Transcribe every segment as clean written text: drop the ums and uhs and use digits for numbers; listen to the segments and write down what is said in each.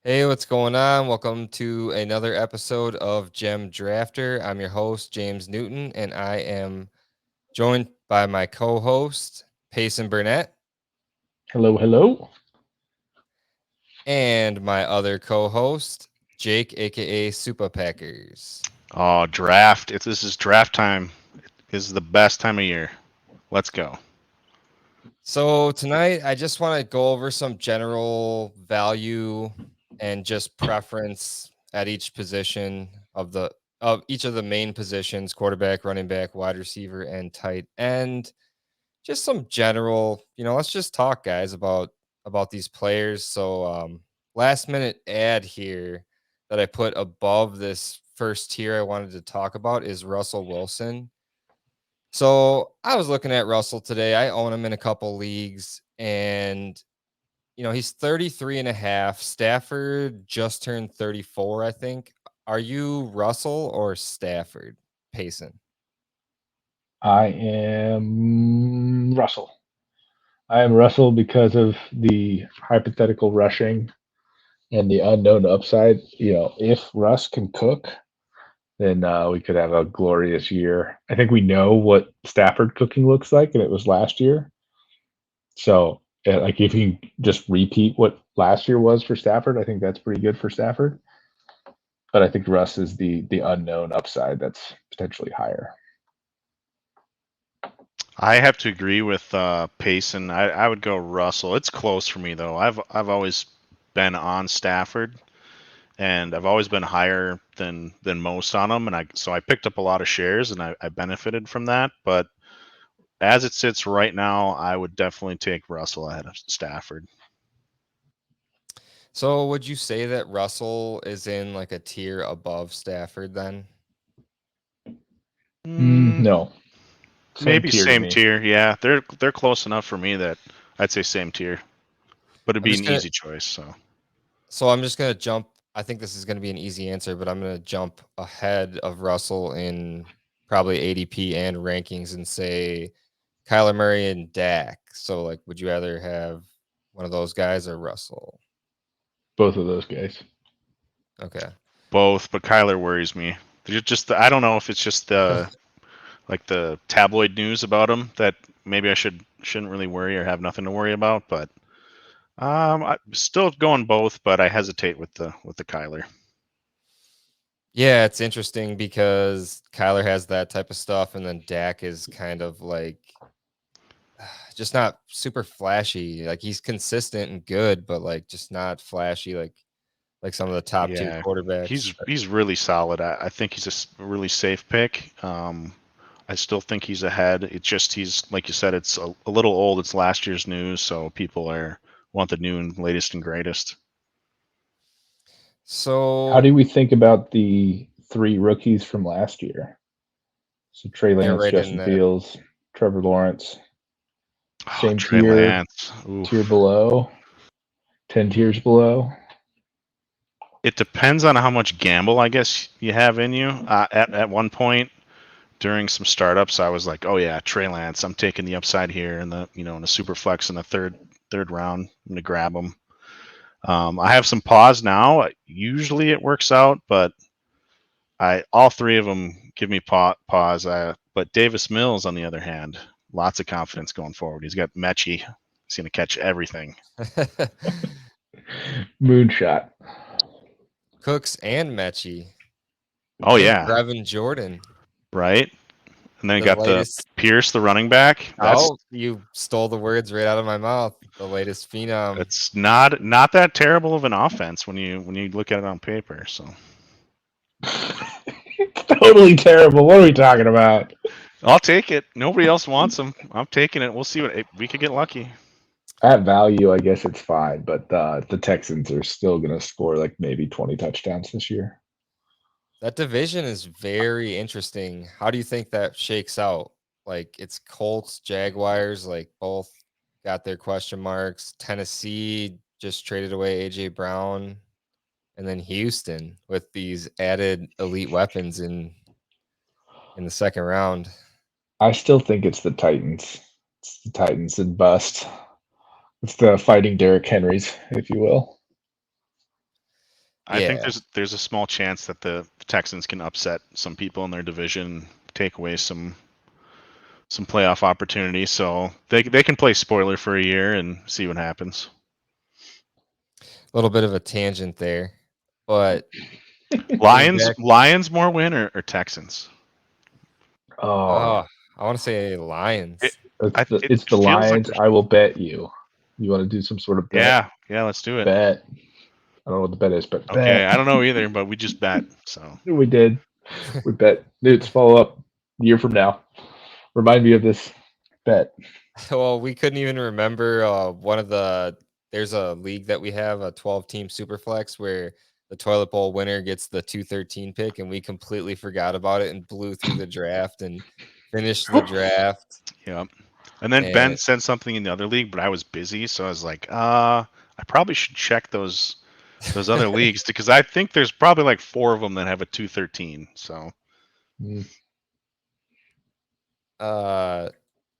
Hey, what's going on? Welcome to another episode of Gem Drafter. I'm your host, James Newton, and I am joined by my co host, Payson Burnett, Hello, hello. and my other co host, Jake, aka Super Packers. Oh, draft. This is draft time. This is the best time of year. Let's go. So, tonight, I just want to go over some general value and just preference at each position of each of the main positions: quarterback, running back, wide receiver, and tight end. Just some general, let's just talk, guys, about these players. So, last minute ad here that I put above this first tier I wanted to talk about is Russell Wilson. So I was looking at Russell today. I own him in a couple leagues, and he's 33 and a half. Stafford just turned 34, I think. Are you Russell or Stafford, Payson? I am Russell. I am Russell because of the hypothetical rushing and the unknown upside. If Russ can cook, then we could have a glorious year. I think we know what Stafford cooking looks like, and it was last year. So, like, if you just repeat what last year was for Stafford, I think that's pretty good for Stafford. But I think Russ is the unknown upside that's potentially higher. I have to agree with Payson. I would go Russell. It's close for me though. I've always been on Stafford, and I've always been higher than most on him, and I picked up a lot of shares, and I benefited from that. But as it sits right now, I would definitely take Russell ahead of Stafford. So would you say that Russell is in like a tier above Stafford then? Mm, No, same maybe tier to same me. tier. Yeah, they're close enough for me that I'd say same tier. But it'd I'm be just an gonna easy choice. So I'm just gonna jump. I think this is gonna be an easy answer, but I'm gonna jump ahead of Russell in probably ADP and rankings and say Kyler Murray and Dak. So like, would you rather have one of those guys or Russell? Both of those guys. Okay. both, but Kyler worries me. I don't know if it's just the like the tabloid news about him that maybe I shouldn't really worry or have nothing to worry about. But I'm still going both, but I hesitate with the Kyler. Yeah, it's interesting because Kyler has that type of stuff, and then Dak is kind of like just not super flashy. Like he's consistent and good, but like just not flashy like some of the top tier Yeah, quarterbacks. he's really solid. I think he's a really safe pick. I still think he's ahead. It's just he's like you said, it's a little old. It's last year's news, so people are want the new and latest and greatest. How So do we think about the three rookies from last year? So Trey they're Lance, right in Justin there. Fields, Trevor Lawrence, Oh, same Trey tier, Lance. tier Oof. below, 10 tiers below. It depends on how much gamble I guess you have in you. At one point during some startups, I was like, oh yeah, Trey Lance. I'm taking the upside here in the in the super flex in the third round. I'm gonna grab him. I have some pause now. Usually it works out, but I all three of them give me pause. But Davis Mills, on the other hand, lots of confidence going forward. He's got Mechie. He's gonna catch everything. Moonshot. Cooks and Mechie. Oh Think yeah, Brevin Jordan, right. And then you the got the latest. Pierce, the running back. That's Oh, you stole the words right out of my mouth. The latest phenom. It's not that terrible of an offense when you look at it on paper. So Totally terrible. What are we talking about? I'll take it. Nobody else wants him. I'm taking it. We'll see what we could get lucky. At value, I guess it's fine, but the Texans are still going to score like maybe 20 touchdowns this year. That division is very interesting. How do you think that shakes out? Like it's Colts, Jaguars, like both got their question marks. Tennessee just traded away AJ Brown, and then Houston with these added elite weapons in the second round. I still think it's the Titans. It's the Titans and bust. It's the fighting Derrick Henrys, if you will. I think there's a small chance that the Texans can upset some people in their division, take away some playoff opportunities. So they can play spoiler for a year and see what happens. A little bit of a tangent there, but Lions more win or Texans? Oh, I want to say Lions. it's the feels like Lions. I will bet you. You want to do some sort of bet? yeah, let's do it. Bet. I don't know what the bet is, but Okay, bet. I don't know either, but we just bet. So We did. We bet. Dudes, follow up a year from now. Remind me of this bet. Well, we couldn't even remember there's a league that we have, a 12-team Superflex, where the toilet bowl winner gets the 213 pick, and we completely forgot about it and blew through the draft and finished the draft. yeah. And then Ben said something in the other league, but I was busy, so I was like, I probably should check those other leagues because I think there's probably like 4 of them that have a 213. So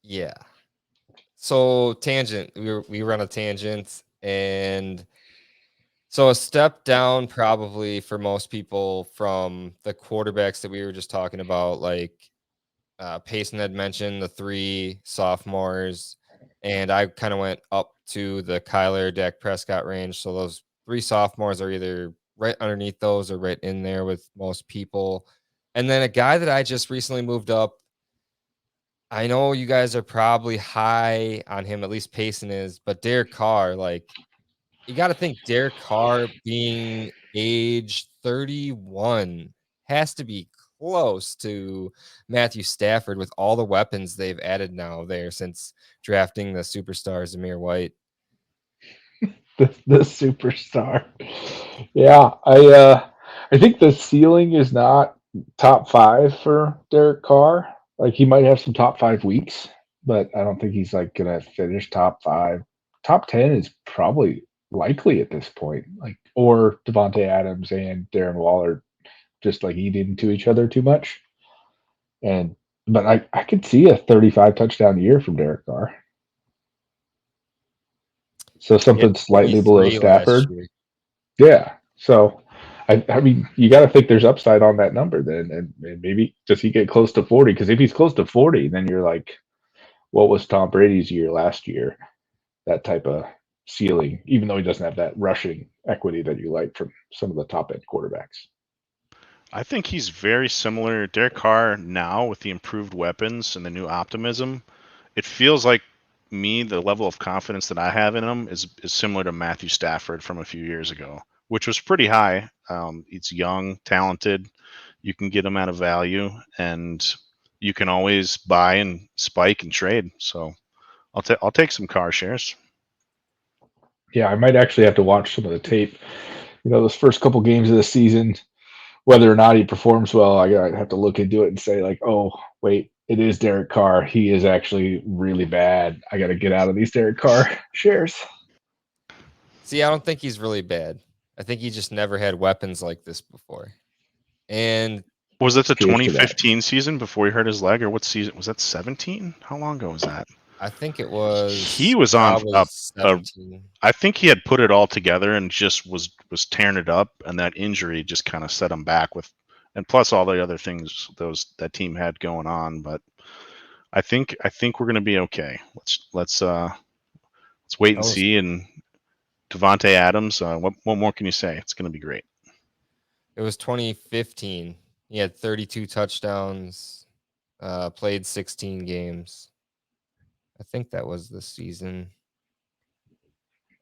yeah. So tangent, we run a tangent, and so a step down probably for most people from the quarterbacks that we were just talking about, like Payson had mentioned the 3 sophomores, and I kind of went up to the Kyler, Dak Prescott range. So those 3 sophomores are either right underneath those or right in there with most people. And then a guy that I just recently moved up. I know you guys are probably high on him, at least Payson is, but Derek Carr, like, you got to think Derek Carr being age 31 has to be close to Matthew Stafford with all the weapons they've added now there since drafting the superstar Zamir White. The superstar. Yeah, I think the ceiling is not top 5 for Derek Carr. Like he might have some top 5 weeks, but I don't think he's like gonna finish top 5. Top 10 is probably likely at this point. Like or Devontae Adams and Darren Waller just like eat into each other too much. And but I could see a 35 touchdown year from Derek Carr. So something slightly below Stafford. Yeah. So, I mean, you got to think there's upside on that number then, and maybe does he get close to 40? Because if he's close to 40, then you're like, what was Tom Brady's year last year? That type of ceiling, even though he doesn't have that rushing equity that you like from some of the top end quarterbacks. I think he's very similar. Derek Carr now with the improved weapons and the new optimism, it feels like the level of confidence that I have in him is similar to Matthew Stafford from a few years ago, which was pretty high. He's young, talented. You can get him at a value, and you can always buy and spike and trade. So I'll take some Carr shares. Yeah, I might actually have to watch some of the tape. You know, those first couple games of the season, whether or not he performs well, I'd have to look into it and say like, oh, wait, it is Derek Carr. He is actually really bad. I got to get out of these Derek Carr shares. See, I don't think he's really bad. I think he just never had weapons like this before. And was that the 2015 season before he hurt his leg, or what season was that? 17? How long ago was that? I think it was. He was on. 17. I think he had put it all together and just was tearing it up, and that injury just kind of set him back with, and plus all the other things that team had going on. But I think we're going to be okay. Let's wait and see. And Devontae Adams, what more can you say? It's going to be great. It was 2015. He had 32 touchdowns, played 16 games. I think that was the season.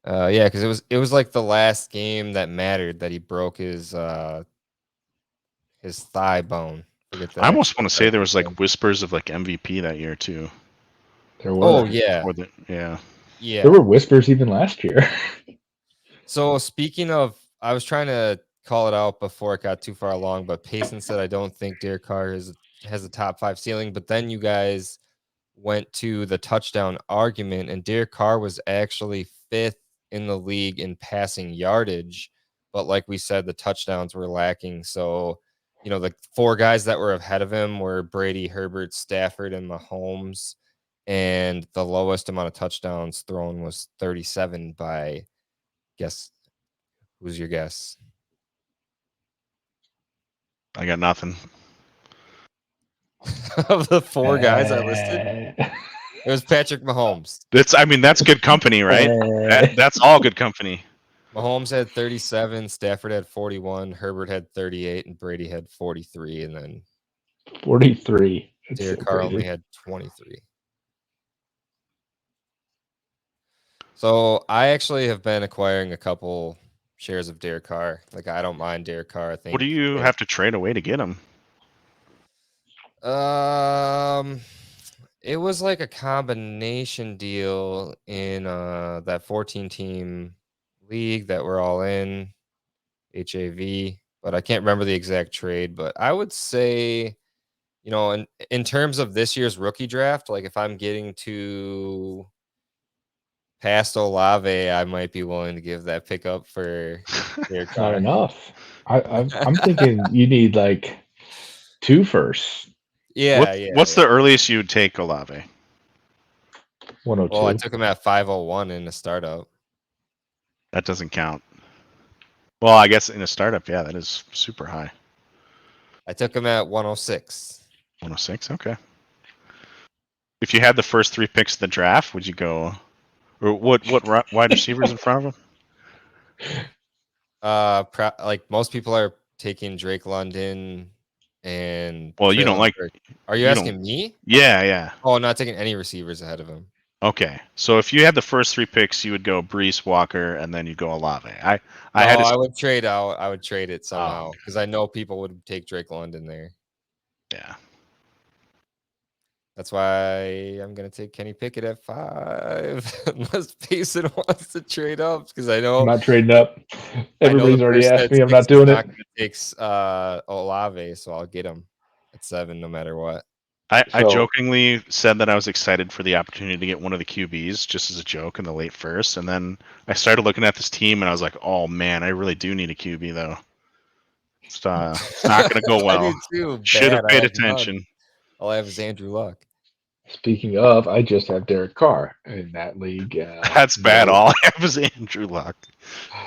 Yeah, because it was like the last game that mattered that he broke his thigh bone. I almost want to say there was like whispers of like MVP that year too. There were. Oh yeah. Yeah. There were whispers even last year. So speaking of, I was trying to call it out before it got too far along, but Payson said I don't think Derek Carr has a top 5 ceiling. But then you guys went to the touchdown argument, and Derek Carr was actually 5th in the league in passing yardage. But like we said, the touchdowns were lacking. So, you know, the 4 guys that were ahead of him were Brady, Herbert, Stafford, and Mahomes. And the lowest amount of touchdowns thrown was 37 by, guess, who's your guess? I got nothing. Of the 4 guys I listed, it was Patrick Mahomes. That's good company, right? That's all good company. Mahomes had 37, Stafford had 41, Herbert had 38, and Brady had 43, and then 43. It's Derek so Carr only crazy. had 23. So I actually have been acquiring a couple shares of Derek Carr. Like I don't mind Derek Carr. I think. What do you have to trade away to get him? It was like a combination deal in that 14 team league that we're all in, HAV, but I can't remember the exact trade. But I would say, in terms of this year's rookie draft, like if I'm getting to past Olave, I might be willing to give that pickup for Derek It's not Carr. enough. I'm thinking you need like 2 firsts. Yeah, What's yeah. the earliest you would take Olave? 102. Well, I took him at 501 in the startup. That doesn't count. Well, I guess in a startup, yeah, that is super high. I took him at 106. 106, okay. If you had the first 3 picks of the draft, would you go? Or what wide receivers in front of him? Like most people are taking Drake London and Well, you don't Traylon like. Burks. Are you You don't. asking me? Yeah, yeah. Oh, not taking any receivers ahead of him. Okay, so if you had the first 3 picks, you would go Brees, Walker, and then you'd go Olave. I No, had. I would trade out. I would trade it somehow okay. because I know people would take Drake London there. Yeah. That's why I'm gonna take Kenny Pickett at 5, unless Payson wants to trade up because I I'm know not trading up. I know the Everybody's already person asked at me. I'm 6 not is doing not it. gonna take Olave, so I'll get him at 7 no matter what. I So- jokingly said that I was excited for the opportunity to get one of the QBs just as a joke in the late first, and then I started looking at this team and I was like, "Oh man, I really do need a QB though. It's not going to go I well. do too. Should have Bad. I paid have none. attention." All I have is Andrew Luck. Speaking of, I just have Derek Carr in that league. That's bad. no- All I have is Andrew Luck.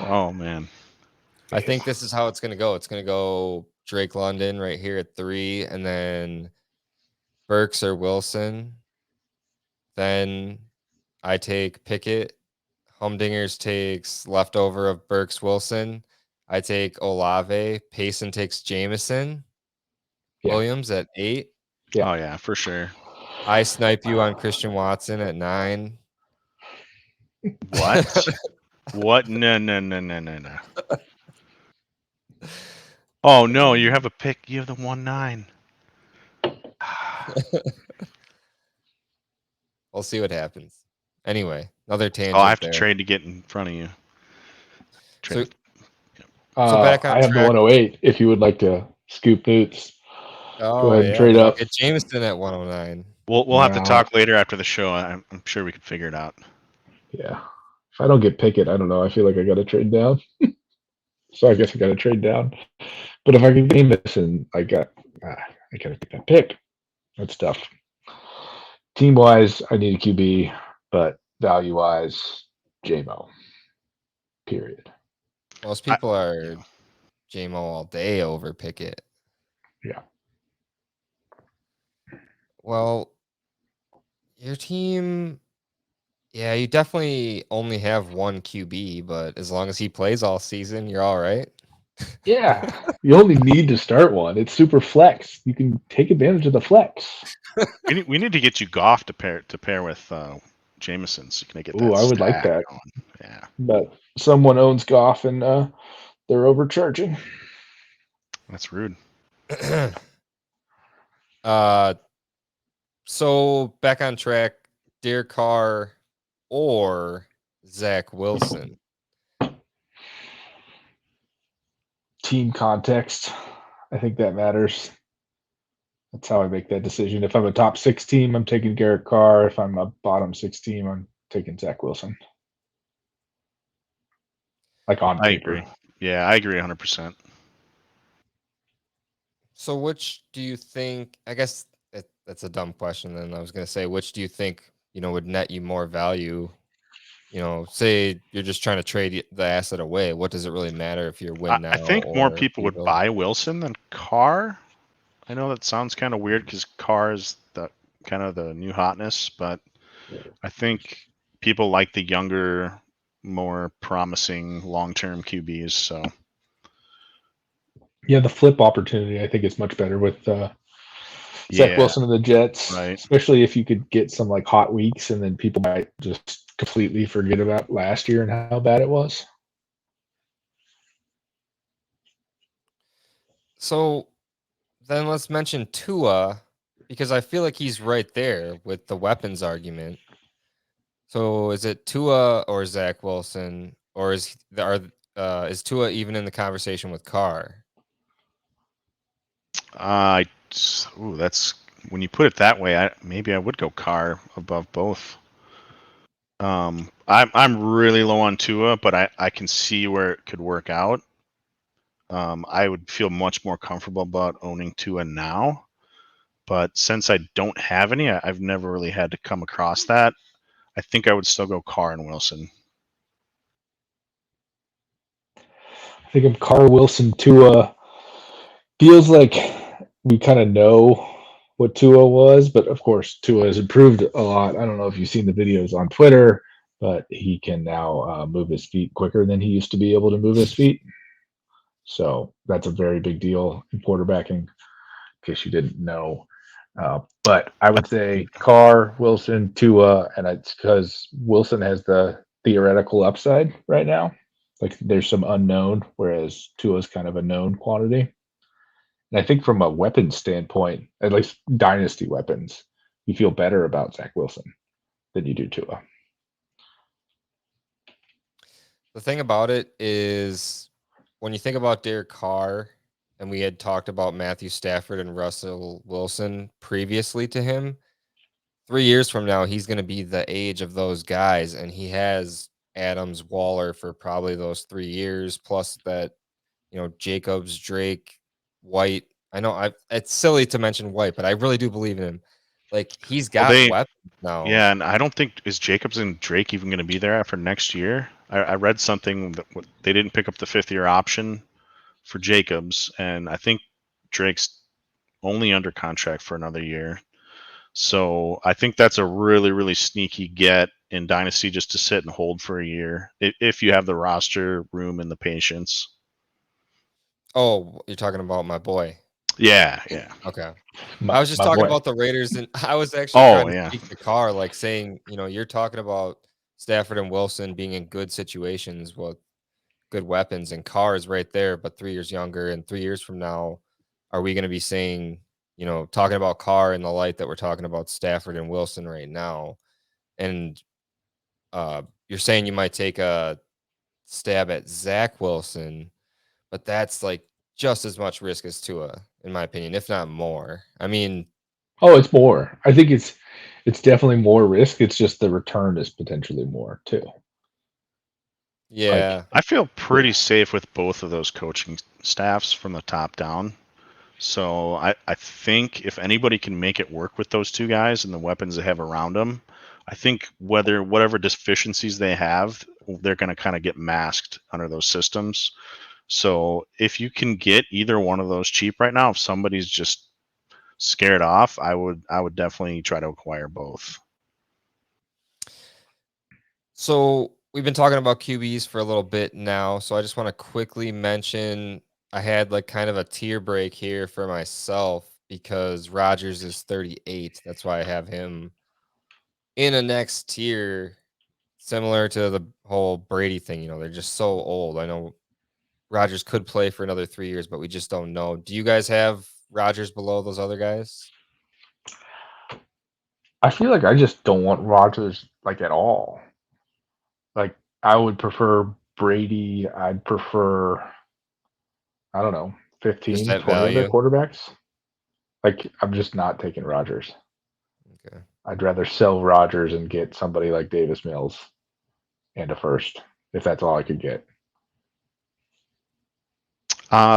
Oh man. I think this is how it's gonna go. It's gonna go Drake London right here at 3, and then Burks or Wilson. Then I take Pickett. Humdingers takes leftover of Burks Wilson. I take Olave. Payson takes Jameson. Yeah. Williams at 8. Yeah. Oh yeah, for sure. I snipe you on Christian Watson at 9. What? What? No. Oh no, you have a pick. You have the 1-9. We'll see what happens. Anyway, another tangent. Oh, I have there. to trade to get in front of you. So, Trade. so back on I have the track. 108. If you would like to scoop boots, go ahead and trade then I'll up. get Jameson at 109. We'll have to Nah. talk later after the show. I'm sure we could figure it out. Yeah. If I don't get Pickett, I don't know. I feel like I got to trade down. So I guess I got to trade down. But if I can game this, and I got to get that pick. That's tough. Team wise, I need a QB, but value wise, JMO. Period. Most people are JMO all day over Pickett. Yeah. Well, your team, yeah, you definitely only have one QB, but as long as he plays all season, you're all right. Yeah. You only need to start one. It's super flex. You can take advantage of the flex. We need to get you Goff to pair with Jameson, so you can get that. Ooh, I would like stack that. going. Yeah. But someone owns Goff and they're overcharging. That's rude. So back on track, Derek Carr or Zach Wilson. Team context. I think that matters. That's how I make that decision. If I'm a top 6 team, I'm taking Garrett Carr. If I'm a bottom 6 team, I'm taking Zach Wilson. Like on I paper. agree. Yeah, I agree 100%. So which do you think, I guess that's a dumb question then. I was going to say, which do you think, would net you more value say you're just trying to trade the asset away. What does it really matter if you're win now I think more or people would rebuild? buy Wilson than Carr. I know that sounds kind of weird because Carr is the kind of the new hotness, but I think people like the younger, more promising long-term QBs. So Yeah, the flip opportunity I think is much better with Zach yeah, Wilson and the Jets, right. especially if you could get some like hot weeks and then people might just completely forget about last year and how bad it was. So then let's mention Tua, because I feel like he's right there with the weapons argument. So is it Tua or Zach Wilson, or is Tua even in the conversation with Carr? Uh, that's when you put it that way. Maybe I would go Carr above both. I'm really low on Tua, but I can see where it could work out. I would feel much more comfortable about owning Tua now. But since I don't have any, I've never really had to come across that. I think I would still go Carr and Wilson. I think of Carr, Wilson, Tua. Feels like we kind of know what Tua was, but of course Tua has improved a lot. I don't know if you've seen the videos on Twitter, but he can now move his feet quicker than he used to be able to move his feet. So that's a very big deal in quarterbacking, in case you didn't know. But I would say Carr, Wilson, Tua, and it's because Wilson has the theoretical upside right now. Like there's some unknown, whereas Tua's kind of a known quantity. And I think from a weapons standpoint, at least dynasty weapons, you feel better about Zach Wilson than you do Tua. The thing about it is when you think about Derek Carr, and we had talked about Matthew Stafford and Russell Wilson previously to him, 3 years from now, he's going to be the age of those guys. And he has Adams, Waller for probably those 3 years, plus that, Jacobs, Drake, White. I know it's silly to mention White, but I really do believe in him. Like he's Well, got weapons now. yeah, and I don't think is Jacobs and Drake even going to be there after next year. I read something that they didn't pick up the 5th-year option for Jacobs, and I think Drake's only under contract for another year. So I think that's a really, really sneaky get in Dynasty just to sit and hold for a year if you have the roster room and the patience. Oh, you're talking about my boy. Yeah, yeah. Okay. I My, was just my talking boy. about the Raiders, and I was actually trying Oh, to yeah. speak to Carr, like saying, you're talking about Stafford and Wilson being in good situations with good weapons, and Carr is right there, but 3 years younger. And 3 years from now, are we going to be saying, talking about Carr in the light that we're talking about Stafford and Wilson right now? And you're saying you might take a stab at Zach Wilson, but that's like just as much risk as Tua, in my opinion, if not more. I mean, Oh, it's more. I think it's definitely more risk. It's just the return is potentially more too. Like, yeah. I feel pretty yeah, safe with both of those coaching staffs from the top down. So I think if anybody can make it work with those two guys and the weapons they have around them, I think whatever deficiencies they have, they're going to kind of get masked under those systems. So if you can get either one of those cheap right now, if somebody's just scared off, I would definitely try to acquire both. So we've been talking about QBs for a little bit now. So I just want to quickly mention I had like kind of a tier break here for myself because Rogers is 38. That's why I have him in a next tier, similar to the whole Brady thing. They're just so old. I know Rogers could play for another 3 years, but we just don't know. Do you guys have Rogers below those other guys? I feel like I just don't want Rodgers like at all. Like I would prefer Brady. I'd prefer I don't know Just 15, that 20 other value. quarterbacks. Like I'm just not taking Rodgers. Okay. I'd rather sell Rodgers and get somebody like Davis Mills and a first if that's all I could get.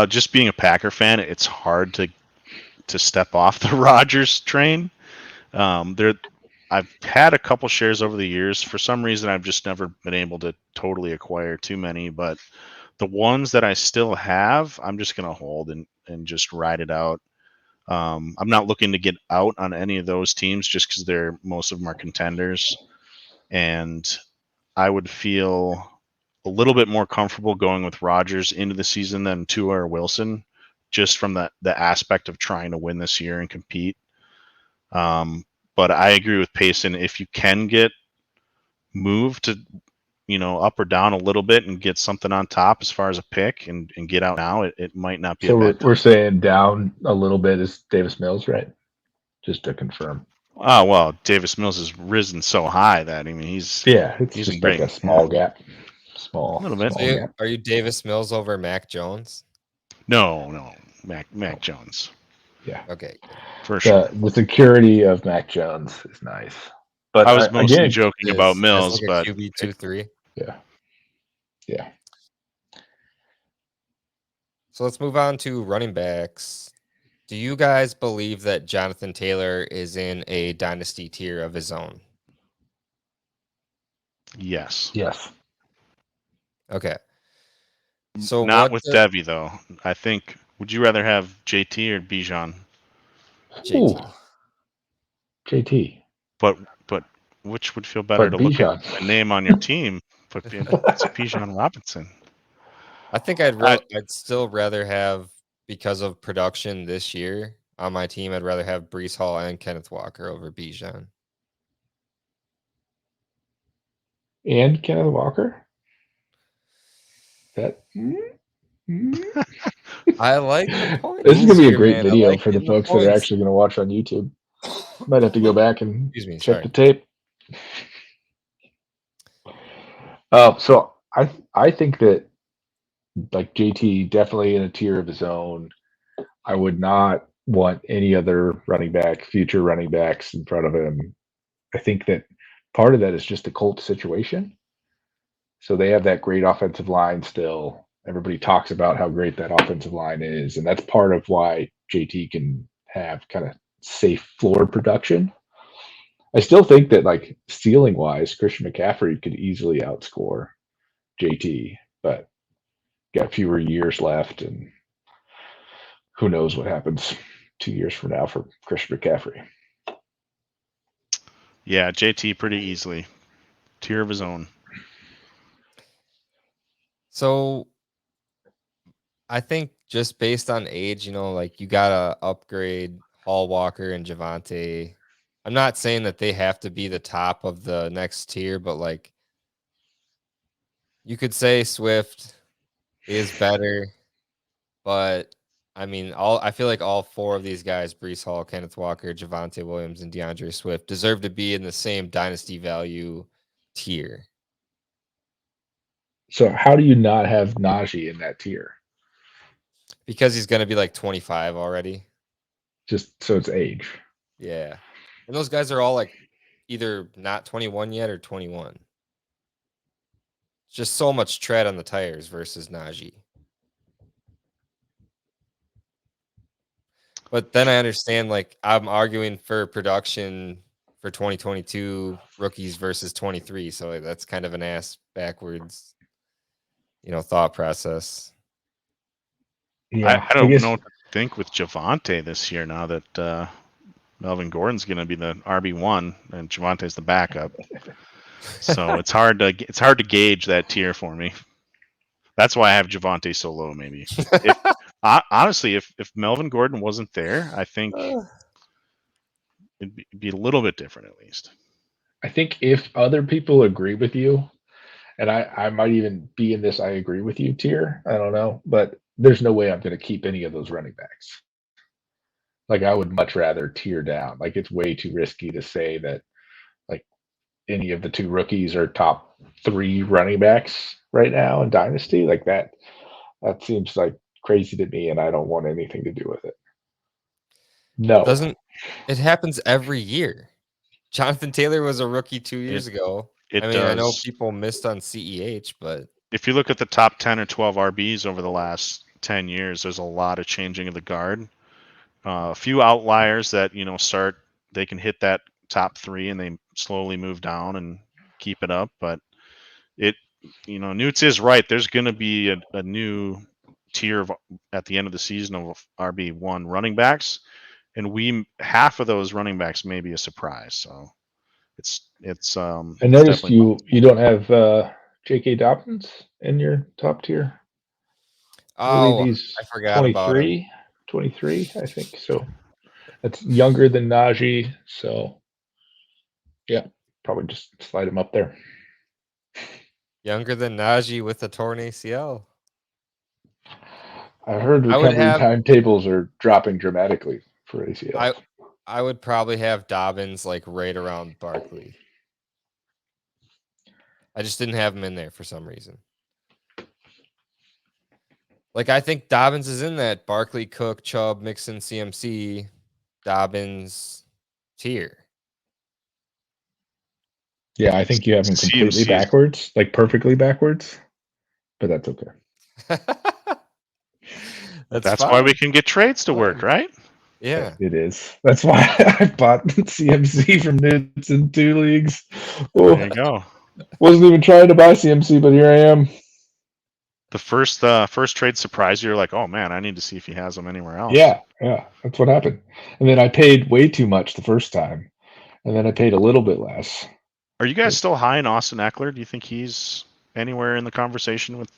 Just being a Packer fan, it's hard to step off the Rodgers train. They're I've had a couple shares over the years. For some reason, I've just never been able to totally acquire too many. But the ones that I still have, I'm just going to hold and just ride it out. I'm not looking to get out on any of those teams just because most of them are contenders. And I would feel a little bit more comfortable going with Rodgers into the season than Tua or Wilson, just from the aspect of trying to win this year and compete. But I agree with Payson. If you can get moved to, up or down a little bit and get something on top as far as a pick and get out now, it might not be a So bad we're time. saying down a little bit is Davis Mills, right? Just to confirm. Oh, well, Davis Mills has risen so high that, he's It's in just great. like a small gap. Small A little bit. So gap. are you Davis Mills over Mac Jones? No, Mac Jones. Yeah. Okay, good. For sure. The security of Mac Jones is nice. But I was mostly again, joking about As Mills, like a but QB 2-3. yeah. So let's move on to running backs. Do you guys believe that Jonathan Taylor is in a dynasty tier of his own? yes. Yes. Okay. So Not what with the Devi, though. I think, would you rather have JT or Bijan? Ooh, JT? JT. But which would feel better But to look at Bijan. a name on your team? But it's Bijan Robinson. I think I'd still rather have, because of production this year on my team, I'd rather have Breece Hall and Kenneth Walker over Bijan. And Kenneth Walker? That I like the points. This is gonna be a here, great man. I video like for the getting the folks that are points. actually gonna watch on YouTube. Might have to go back and Excuse me, check sorry. the tape. So I think that like JT definitely in a tier of his own. I would not want any other future running backs in front of him. I think that part of that is just the Colts situation. So they have that great offensive line still. Everybody talks about how great that offensive line is, and that's part of why JT can have kind of safe floor production. I still think that like ceiling wise, Christian McCaffrey could easily outscore JT, but got fewer years left, and who knows what happens 2 years from now for Christian McCaffrey. Yeah, JT pretty easily. Tier of his own. So I think just based on age, like you gotta upgrade Hall, Walker, and Javante. I'm not saying that they have to be the top of the next tier, but like you could say Swift is better, but I mean, I feel like all four of these guys, Breece Hall, Kenneth Walker, Javante Williams, and DeAndre Swift, deserve to be in the same dynasty value tier. So how do you not have Najee in that tier? Because he's gonna be like 25 already. Just so it's age. Yeah. And those guys are all like either not 21 yet or 21. Just so much tread on the tires versus Najee. But then I understand, like, I'm arguing for production for 2022 rookies versus 23. So like, that's kind of an ass backwards, thought process. Yeah, I I don't guess know what to think with Javante this year now that Melvin Gordon's going to be the RB1 and Javante's the backup. So it's hard to gauge that tier for me. That's why I have Javante so low. Maybe honestly, if Melvin Gordon wasn't there, I think it'd be a little bit different at least. I think if other people agree with you, and I might even be in this I agree with you tier, I don't know, but there's no way I'm going to keep any of those running backs. Like I would much rather tier down. Like it's way too risky to say that like any of the two rookies are top 3 running backs right now in Dynasty. Like that seems like crazy to me, and I don't want anything to do with it. No. It happens every year. Jonathan Taylor was a rookie 2 years ago. It I mean, I know does. people missed on CEH, but If you look at the top 10 or 12 RBs over the last 10 years, there's a lot of changing of the guard. A few outliers that they can hit that top 3 and they slowly move down and keep it up. But it, Newts is right. There's going to be a new tier of at the end of the season of RB1 running backs, and half of those running backs may be a surprise. So it's I it's noticed definitely you don't have J.K. Dobbins in your top tier. I believe Oh, he's I forgot about him. 23, I think. So that's younger than Najee. So yeah, probably just slide him up there. Younger than Najee with a torn ACL. I heard I would recovery have timetables are dropping dramatically for ACLs. I would probably have Dobbins like right around Barkley. I just didn't have him in there for some reason. Like I think Dobbins is in that Barkley, Cook, Chubb, Mixon, CMC, Dobbins tier. Yeah, I think you have him completely CMC backwards, like perfectly backwards, but that's okay. That's why we can get trades to work, Fine. right? Yeah. It is. That's why I bought CMC from Newts in 2 leagues. There Oh, you go. wasn't even trying to buy CMC, but here I am. The first trade surprise, you're like, oh man, I need to see if he has them anywhere else. Yeah, that's what happened. And then I paid way too much the first time, and then I paid a little bit less. Are you guys still high in Austin Eckler? Do you think he's anywhere in the conversation with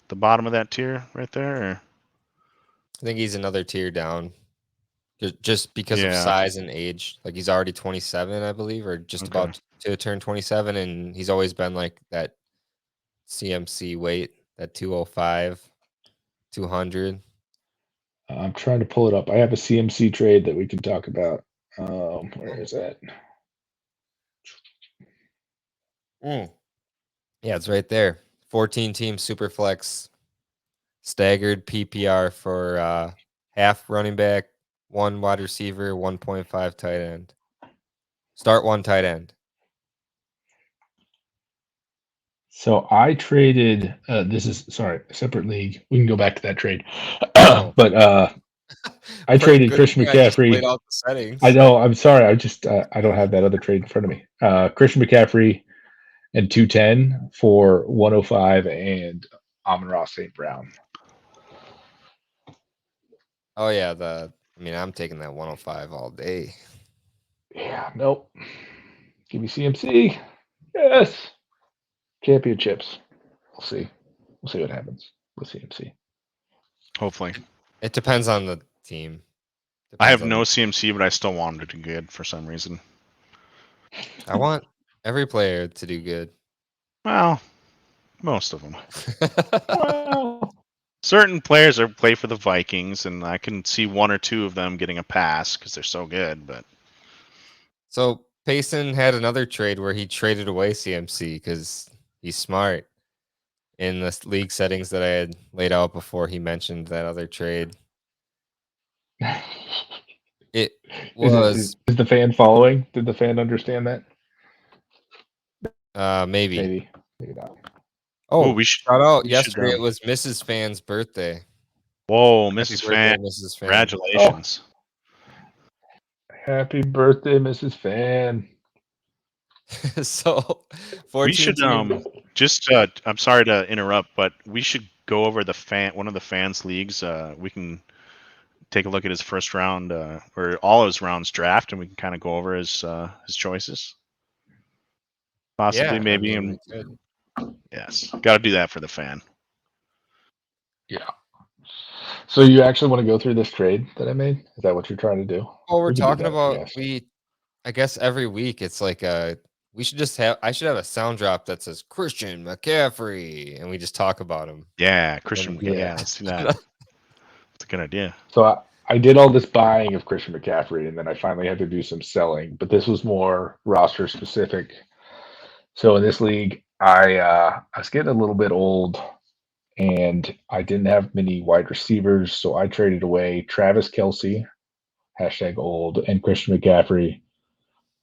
the bottom of that tier right there? Or? I think he's another tier down. Just because of Yeah. size and age. Like he's already 27, I believe, or just Okay. about to turn 27, and he's always been like that CMC weight, that 205, 200. I'm trying to pull it up. I have a CMC trade that we can talk about. Where is that? Yeah, it's right there. 14-team Superflex staggered PPR for half running back, 1 wide receiver, 1.5 tight end. Start 1 tight end. So I traded. This is a separate league. We can go back to that trade. Oh. But I traded Christian I just laid McCaffrey. out the settings. I know. I'm sorry. I just I don't have that other trade in front of me. Christian McCaffrey and 210 for 105 and Amon-Ra St. Brown. Oh yeah, I'm taking that 105 all day. Yeah, nope. Give me CMC. Yes. Championships. We'll see. We'll see what happens with CMC. Hopefully. It depends on the team. I have no CMC, but I still want it to do good for some reason. I want every player to do good. Well, most of them. Well, certain players play for the Vikings, and I can see 1 or 2 of them getting a pass because they're so good. But so Payson had another trade where he traded away CMC because he's smart in the league settings that I had laid out before he mentioned that other trade. It was is the fan following? Did the fan understand that? maybe not. Oh, we should, shout out! we Yesterday should, it was Mrs. Fan's birthday. Whoa, Happy Mrs. birthday, Fan! Mrs. Fan! Congratulations! Happy birthday, Mrs. Fan! So, we should team. just. I'm sorry to interrupt, but we should go over one of the fans leagues. We can take a look at his first round or all his rounds draft, and we can kind of go over his choices. Possibly, Yeah, maybe. we could. Yes, got to do that for the fan. Yeah. So you actually want to go through this trade that I made? Is that what you're trying to do? Well, we're We can do talking that, about yes. I guess every week it's like we should just have I should have a sound drop that says Christian McCaffrey and we just talk about him. Yeah, Christian. Yeah. Yeah, let's do that. That's a good idea. So I did all this buying of Christian McCaffrey, and then I finally had to do some selling. But this was more roster specific. So in this league, I was getting a little bit old, and I didn't have many wide receivers, so I traded away Travis Kelce, #old, and Christian McCaffrey,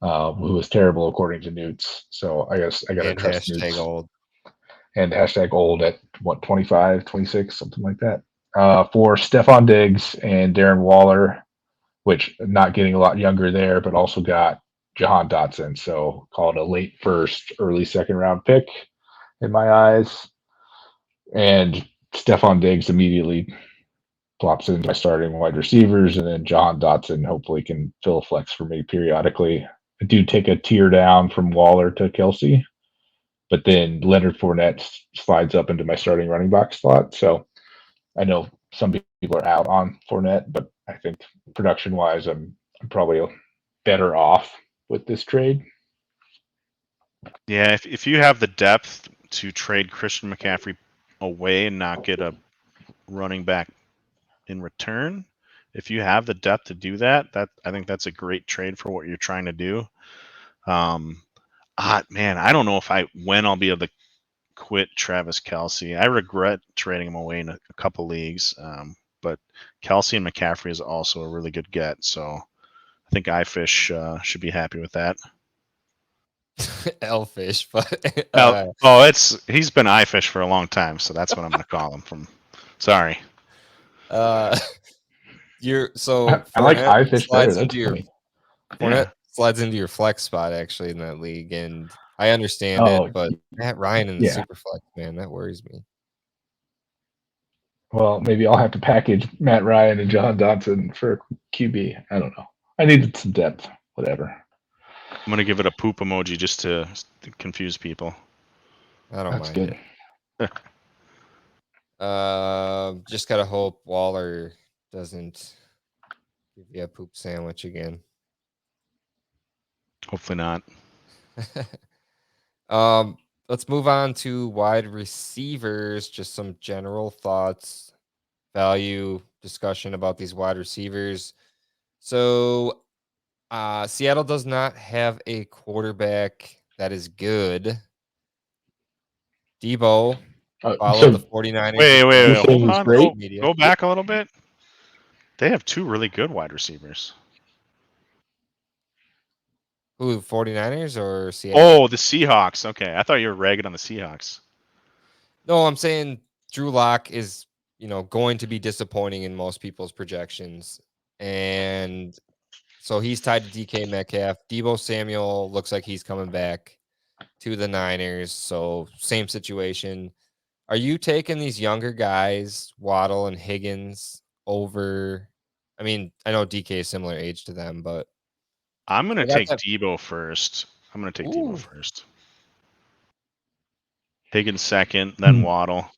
who was terrible according to Newts. So I guess I got to And trust Newts. #old. And #old at what, 25, 26, something like that. For Stephon Diggs and Darren Waller, which not getting a lot younger there, but also got Jahan Dotson. So call it a late first, early second round pick in my eyes. And Stephon Diggs immediately plops into my starting wide receivers, and then Jahan Dotson hopefully can fill a flex for me periodically. I do take a tier down from Waller to Kelsey, but then Leonard Fournette slides up into my starting running back slot. So I know some people are out on Fournette, but I think production wise, I'm probably better off with this trade. Yeah, if you have the depth to trade Christian McCaffrey away and not get a running back in return, if you have the depth to do that, I think that's a great trade for what you're trying to do. Man, I don't know when I'll be able to quit Travis Kelsey. I regret trading him away in a couple leagues, but Kelsey and McCaffrey is also a really good get. So I think iFish should be happy with that. Elfish, but He's been iFish for a long time, so that's what I'm going to call him. Sorry. You're so I like Fournette iFish better. slides That's into your funny. Fournette slides into your flex spot actually in that league, and I understand Oh, it, but Matt Ryan in the yeah. super flex, man, that worries me. Well, maybe I'll have to package Matt Ryan and John Dotson for QB. I don't know. I needed some depth. Whatever. I'm going to give it a poop emoji just to confuse people. I don't That's mind good. it. Just gotta hope Waller doesn't give you a poop sandwich again. Hopefully not. Let's move on to wide receivers. Just some general thoughts, value discussion about these wide receivers. So, Seattle does not have a quarterback that is good. Debo followed So the 49ers. Wait. you're Hold saying he's on. great? Go back a little bit. They have two really good wide receivers. Who, 49ers or Seattle? Oh, the Seahawks. Okay. I thought you were ragging on the Seahawks. No, I'm saying Drew Lock is, going to be disappointing in most people's projections. And so he's tied to DK Metcalf. Debo Samuel looks like he's coming back to the Niners. So same situation. Are you taking these younger guys, Waddle and Higgins, over? I mean, I know DK is similar age to them, but I'm going to I got take that. Debo first. Ooh. Higgins second, then Waddle.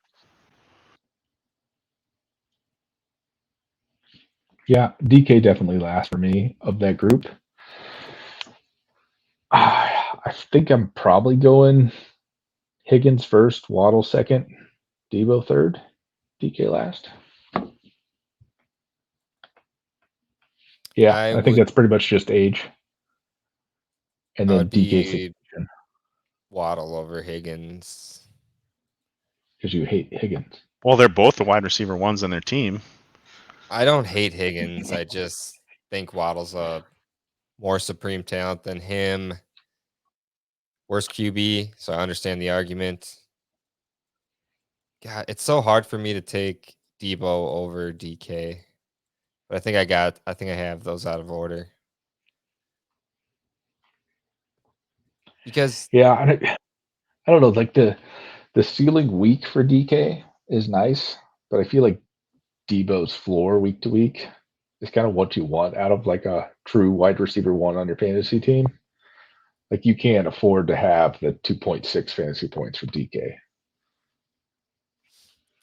Yeah, DK definitely last for me of that group. I think I'm probably going Higgins first, Waddle second, Debo third, DK last. Yeah, I think that's pretty much just age. And then DK situation. Waddle over Higgins. Because you hate Higgins. Well, they're both the wide receiver ones on their team. I don't hate Higgins. I just think Waddle's a more supreme talent than him. Worse QB, so I understand the argument. God, it's so hard for me to take Debo over DK. But I think I have those out of order. Because I don't know, like the ceiling week for DK is nice, but I feel like Debo's floor week to week is kind of what you want out of like a true wide receiver one on your fantasy team. Like you can't afford to have the 2.6 fantasy points for DK.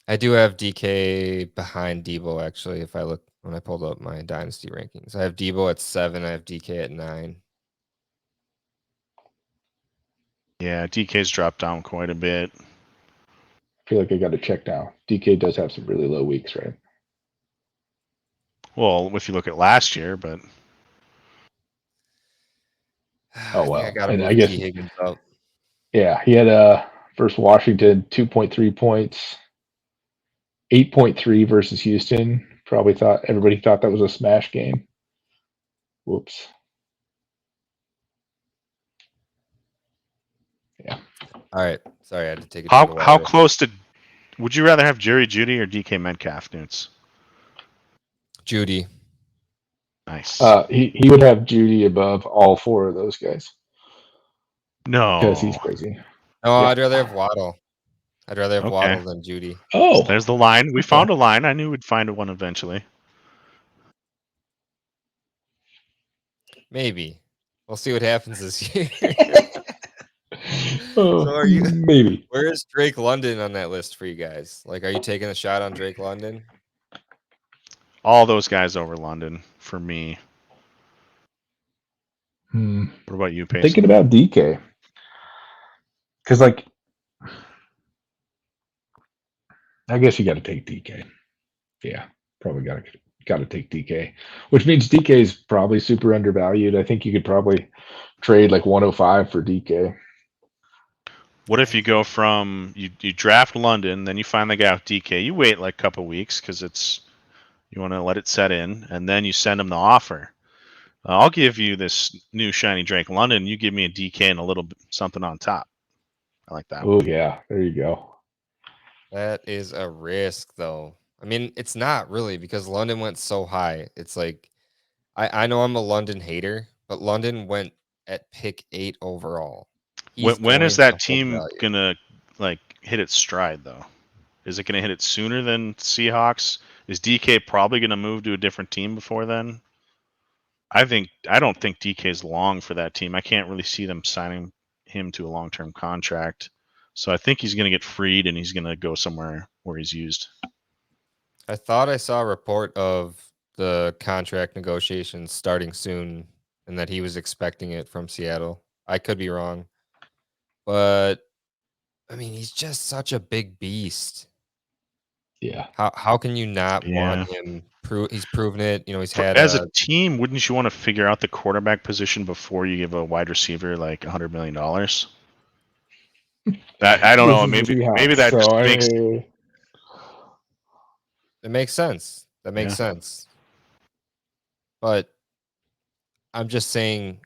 I do have DK behind Debo, actually, if I look when I pulled up my Dynasty rankings. I have Debo at 7, I have DK at 9. Yeah, DK's dropped down quite a bit. I feel like I got to check now. DK does have some really low weeks, right? Well, if you look at last year, but Oh well, I gotta and I move guess T Higgins up. yeah, he had versus Washington 2.3 points, 8.3 versus Houston. Everybody thought that was a smash game. Whoops. Yeah. All right. Sorry, I had to take a drink of how water. close would you rather have Jerry Jeudy or DK Metcalf, Newts? Judy. Nice. He would have Judy above all four of those guys because he's No. crazy. No, Yeah. I'd rather have Waddle. I'd rather have Okay. Waddle than Judy. Oh, There's the line. We okay. found a line. I knew we'd find one eventually. Maybe. We'll see what happens this year. Oh, So are you? maybe. Where is Drake London on that list for you guys? Like, are you taking a shot on Drake London? All those guys over London for me. Hmm. What about you, I'm Payson? thinking about DK because, like, I guess you got to take DK. Yeah, probably got to take DK, which means DK is probably super undervalued. I think you could probably trade like 105 for DK. What if you go from you draft London, then you find the guy with DK. You wait like a couple weeks because you want to let it set in, and then you send him the offer. I'll give you this new shiny Drake London. You give me a DK and a little something on top. I like that Oh one. yeah, there you go. That is a risk, though. I mean, it's not really because London went so high. It's like I know I'm a London hater, but London went at pick 8 overall. He's When is going that to hold team value. gonna like hit its stride though? Is it gonna hit it sooner than Seahawks? Is DK probably gonna move to a different team before then? I don't think DK's long for that team. I can't really see them signing him to a long-term contract. So I think he's going to get freed and he's going to go somewhere where he's used. I thought I saw a report of the contract negotiations starting soon and that he was expecting it from Seattle. I could be wrong. But I mean, he's just such a big beast. Yeah, How can you not Yeah. want him? He's proven it. You know, he's had As a a team, wouldn't you want to figure out the quarterback position before you give a wide receiver like $100 million? That I don't know. this is the Maybe Seahawks, that so just I makes it makes sense. That makes yeah. sense. But I'm just saying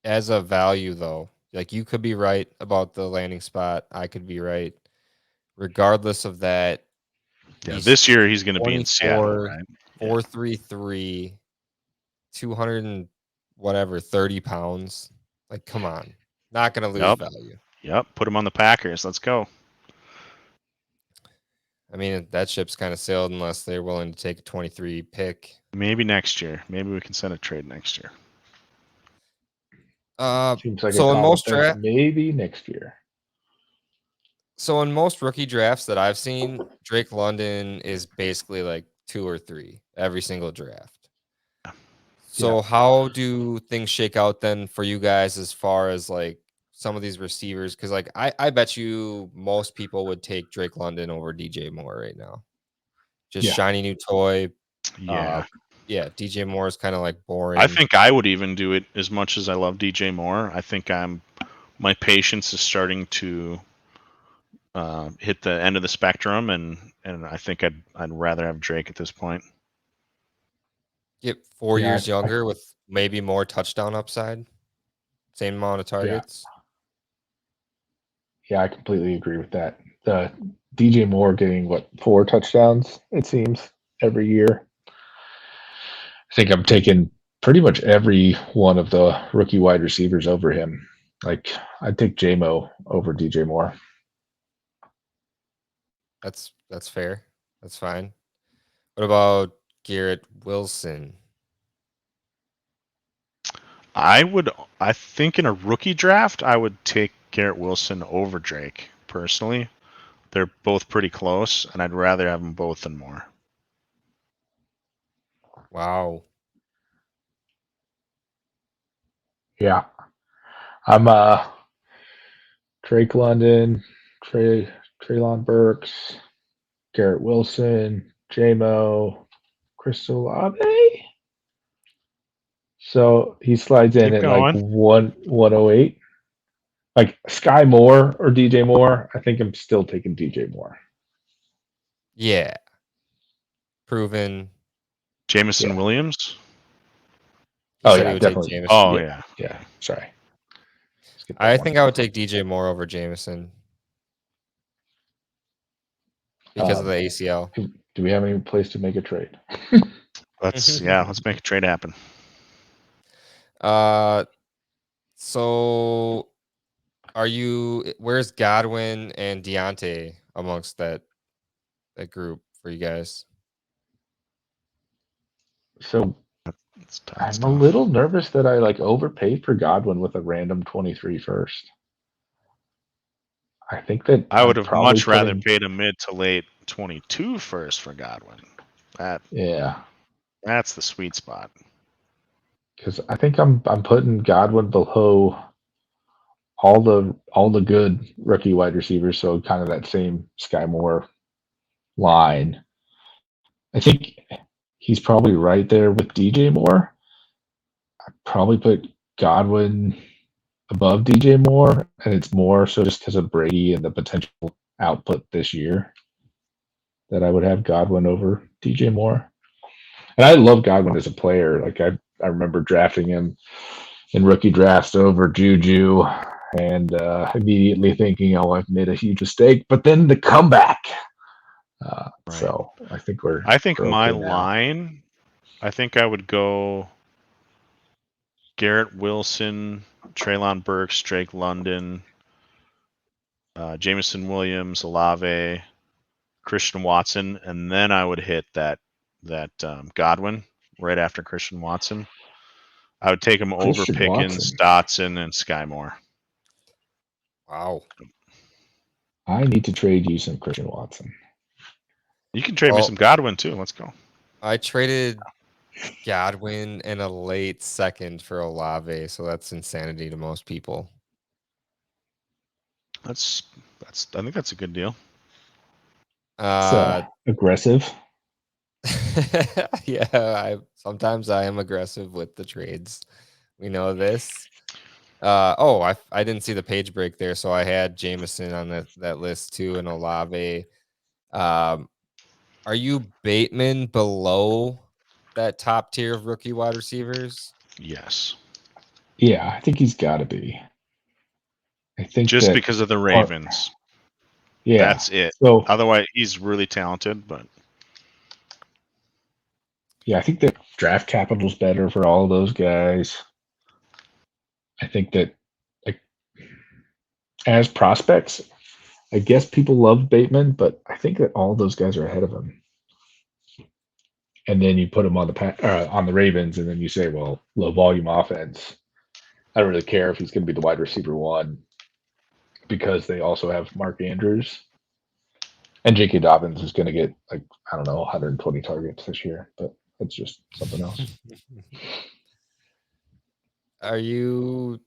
as a value though, like you could be right about the landing spot. I could be right. Regardless of that, Yeah, he's this year he's going to be in Seattle, 24, right? Yeah. 433, 200 and whatever, 30 pounds. Like, come on. Not gonna lose Yep. value. Yep. Put him on the Packers. Let's go. I mean, that ship's kind of sailed unless they're willing to take a 23 pick. Maybe next year. Maybe we can send a trade next year. seems like a So in common most sense. draft, Maybe next year. so in most rookie drafts that I've seen, Drake London is basically like 2 or 3 every single draft. So Yeah. how do things shake out then for you guys as far as like some of these receivers? Because like I bet you most people would take Drake London over DJ Moore right now. Just Yeah. shiny new toy. Yeah. Yeah, DJ Moore is kind of like I boring. think I would even do it as much as I love DJ Moore. I think my patience is starting to hit the end of the spectrum, and I think I'd rather have Drake at this point. Get 4 Yeah. years younger with maybe more touchdown upside. Same amount of targets. Yeah, I completely agree with that. The DJ Moore getting what 4 touchdowns it seems every year. I think I'm taking pretty much every one of the rookie wide receivers over him. Like I'd take JMO over DJ Moore. That's fair. That's fine. What about Garrett Wilson? I think in a rookie draft, I would take Garrett Wilson over Drake personally. They're both pretty close, and I'd rather have them both than more. Wow. Yeah. I'm Drake London, Traylon Burks, Garrett Wilson, JMO, Chris Olave. So he slides in Keep at like going. 108. Like Sky Moore or DJ Moore, I think I'm still taking DJ Moore. Yeah. Proven. Jameson Yeah. Williams. He Oh said he yeah, would take definitely. Jameson. Oh Yeah. yeah. Sorry. Skip that I one. think I would take DJ Moore over Jameson because of the ACL. Do we have any place to make a trade? Let's make a trade happen. So where's Godwin and Deontay amongst that group for you guys? So It's tough. I'm a little nervous that I overpaid for Godwin with a random 23 first. I think that I would have much rather putting, paid a mid to late 22 first for Godwin. That's the sweet spot. Because I think I'm putting Godwin below all the good rookie wide receivers, so kind of that same Sky Moore line. I think he's probably right there with DJ Moore. I'd probably put Godwin above DJ Moore, and it's more so just because of Brady and the potential output this year that I would have Godwin over DJ Moore. And I love Godwin as a player. Like I remember drafting him in rookie drafts over Juju and immediately thinking, oh, I've made a huge mistake. But then the comeback. Right. So I think my okay line, I think I would go Garrett Wilson, Treylon Burks, Drake London, Jameson Williams, Olave, Christian Watson, and then I would hit that Godwin right after Christian Watson. I would take him over Pickens, Dotson, and Sky Moore. Wow. I need to trade you some Christian Watson. You can trade me some Godwin too. Let's go. I traded Godwin in a late second for Olave, so that's insanity to most people. I think that's a good deal. Aggressive. Yeah, sometimes I am aggressive with the trades. We know this. I didn't see the page break there, so I had Jameson on that list too, and Olave. Are you Bateman below that top tier of rookie wide receivers? Yes. Yeah, I think he's got to be. I think just because of the Ravens. Yeah, that's it. So otherwise, he's really talented, but yeah, I think the draft capital's better for all those guys. I think that as prospects, I guess people love Bateman, but I think that all those guys are ahead of him. And then you put him on the Ravens, and then you say, well, low volume offense. I don't really care if he's going to be the wide receiver one because they also have Mark Andrews. And J.K. Dobbins is going to get 120 targets this year, but that's just something else. Are you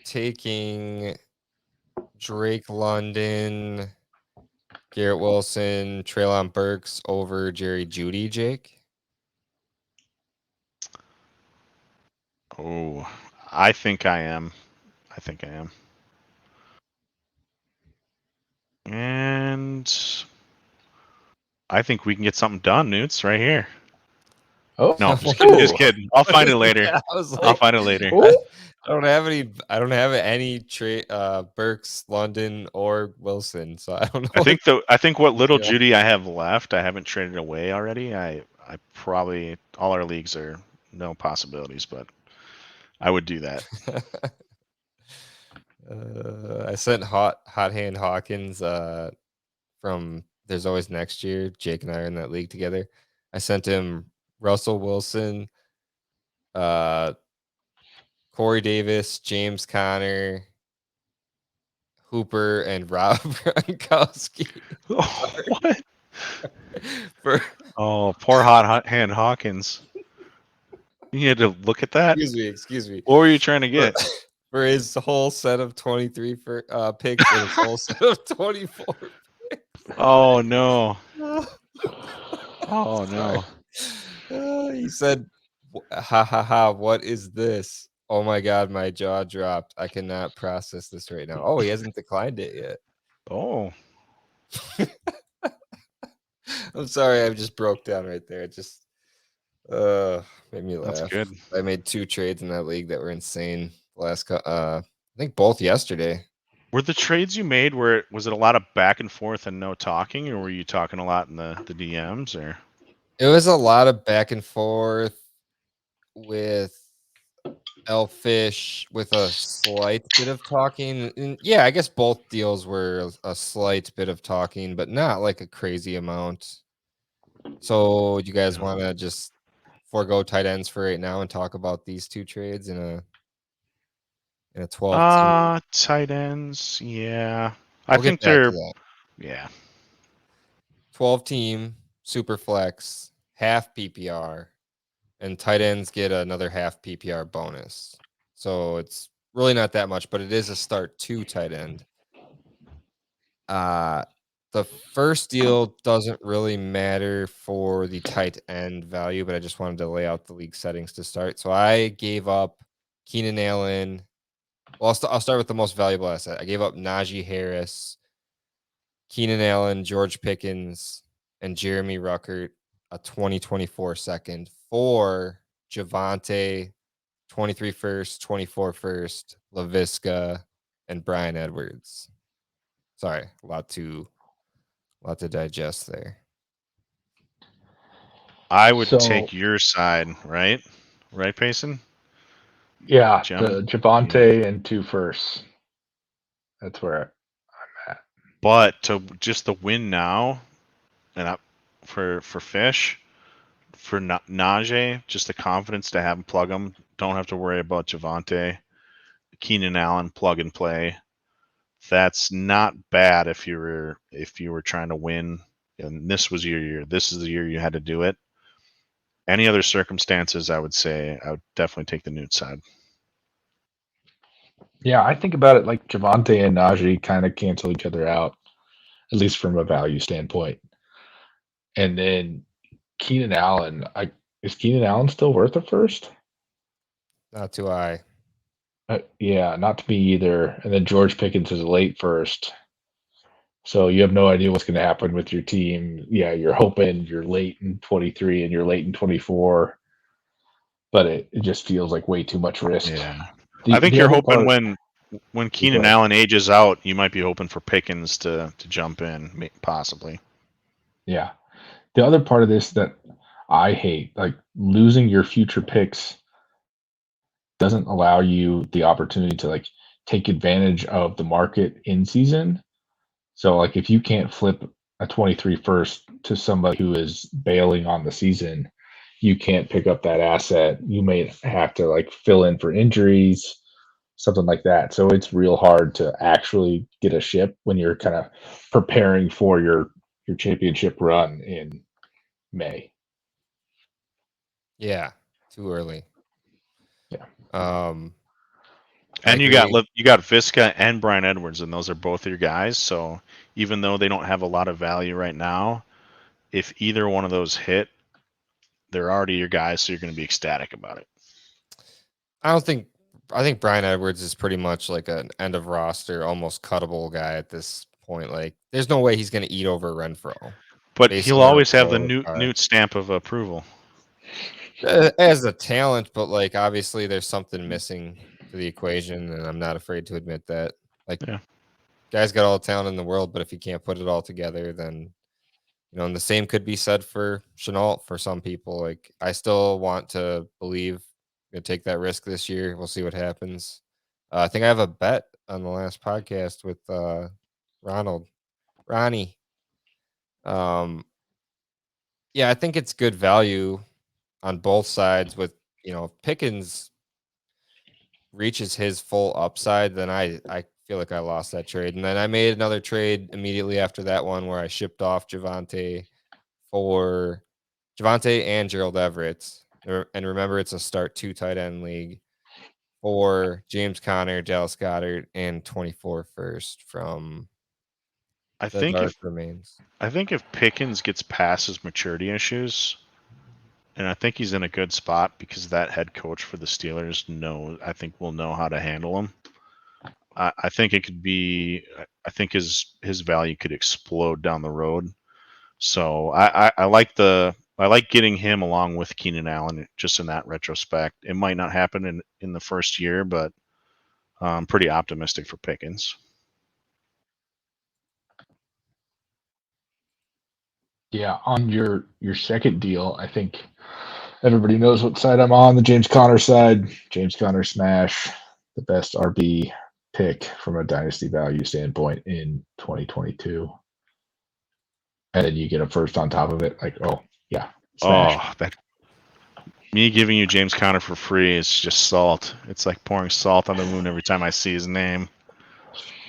taking Drake London, Garrett Wilson, Treylon Burks over Jerry Jeudy, Jake? Oh, I think I am. And I think we can get something done, Newts, right here. Oh no, just kidding. I'll find it later. I'll find it later. I don't have any Burks, London, or Wilson, so I don't know. I think what little Judy I have left, I haven't traded away already. I probably all our leagues are no possibilities, but I would do that. I sent Hot Hand Hawkins from There's Always Next Year. Jake and I are in that league together. I sent him Russell Wilson, Corey Davis, James Conner, Hooper, and Rob Gronkowski. What? Poor Hot Hand Hawkins. You had to look at that? Excuse me. What were you trying to get? For his whole set of 23 picks and his whole set of 24 picks. Oh, no. Oh, no. He said, ha, ha, ha, what is this? Oh, my God, my jaw dropped. I cannot process this right now. Oh, he hasn't declined it yet. Oh. I'm sorry. I just broke down right there. It just made me laugh. That's good. I made 2 trades in that league that were insane. I think both yesterday. Were the trades you made was it a lot of back and forth and no talking, or were you talking a lot in the DMs? Or It was a lot of back and forth with Elfish with a slight bit of talking. And yeah, I guess both deals were a slight bit of talking, but not like a crazy amount. So you guys want to just forego tight ends for right now and talk about these two trades in a 12 team? Tight ends, yeah. I We'll get think back to they're that. yeah. 12 team, super flex, half PPR, and tight ends get another half PPR bonus. So it's really not that much, but it is a start 2 tight end. Uh the first deal doesn't really matter for the tight end value, but I just wanted to lay out the league settings to start. So I gave up Keenan Allen. Well, I'll start with the most valuable asset. I gave up Najee Harris, Keenan Allen, George Pickens, and Jeremy Ruckert, a 2024 second for Javante, 23 first, 24 first, LaVisca, and Brian Edwards. Sorry, a lot to digest there. I would So take your side, right? Right, Payson? yeah, Gentlemen? the Yeah. Javante and 2 firsts. That's where I'm at. But to just the win now and up for Fish, for Najee, just the confidence to have him plug him. Don't have to worry about Javante. Keenan Allen, plug and play. That's not bad if you were trying to win and this was your year. This is the year you had to do it. Any other circumstances, I would say I would definitely take the Newt side. Yeah, I think about it like Javante and Najee kind of cancel each other out, at least from a value standpoint. And then Keenan Allen, is Keenan Allen still worth a first? Not too high. Yeah, not to me either. And then George Pickens is a late first. So you have no idea what's going to happen with your team. Yeah, you're hoping you're late in 23 and you're late in 24, but it just feels like way too much risk. Yeah. I The think the you're other hoping part, when go Keenan ahead. Allen ages out, you might be hoping for Pickens to jump in, possibly. Yeah. The other part of this that I hate, like losing your future picks doesn't allow you the opportunity to like take advantage of the market in season. So like if you can't flip a 23 first to somebody who is bailing on the season, you can't pick up that asset. You may have to like fill in for injuries, something like that. So it's real hard to actually get a ship when you're kind of preparing for your championship run in May. Yeah, too early. Yeah. I And agree. you got Visca and Brian Edwards, and those are both your guys. So even though they don't have a lot of value right now, if either one of those hit, they're already your guys, so you're going to be ecstatic about it. I don't think I think Brian Edwards is pretty much like an end of roster, almost cuttable guy at this point. Like, there's no way he's going to eat over Renfro But based he'll on always have the Renfro Newt stamp of approval. as a talent, but like obviously there's something missing to the equation, and I'm not afraid to admit that. Like, Yeah. guy's got all the talent in the world, but if he can't put it all together, then and the same could be said for Chenault for some people. Like, I still want to believe gonna take that risk this year. We'll see what happens. I think I have a bet on the last podcast with Ronnie. Um, yeah, I think it's good value on both sides. With if Pickens reaches his full upside, then I feel like I lost that trade. And then I made another trade immediately after that one where I shipped off for Javante and Gerald Everett. And remember, it's a start 2 tight end league for James Conner, Dallas Goddard, and 24 first from I the think Dark if Remains. I think if Pickens gets past his maturity issues, and I think he's in a good spot because that head coach for the Steelers I think will know how to handle him. I think it could be. I think his value could explode down the road. So I like getting him along with Keenan Allen just in that retrospect. It might not happen in the first year, but I'm pretty optimistic for Pickens. Yeah, on your second deal, I think everybody knows what side I'm on. The James Conner side. James Conner smash, the best RB pick from a dynasty value standpoint in 2022. And then you get a first on top of it. Like, oh yeah, smash. Oh, that me giving you James Conner for free is just salt. It's like pouring salt on the wound every time I see his name.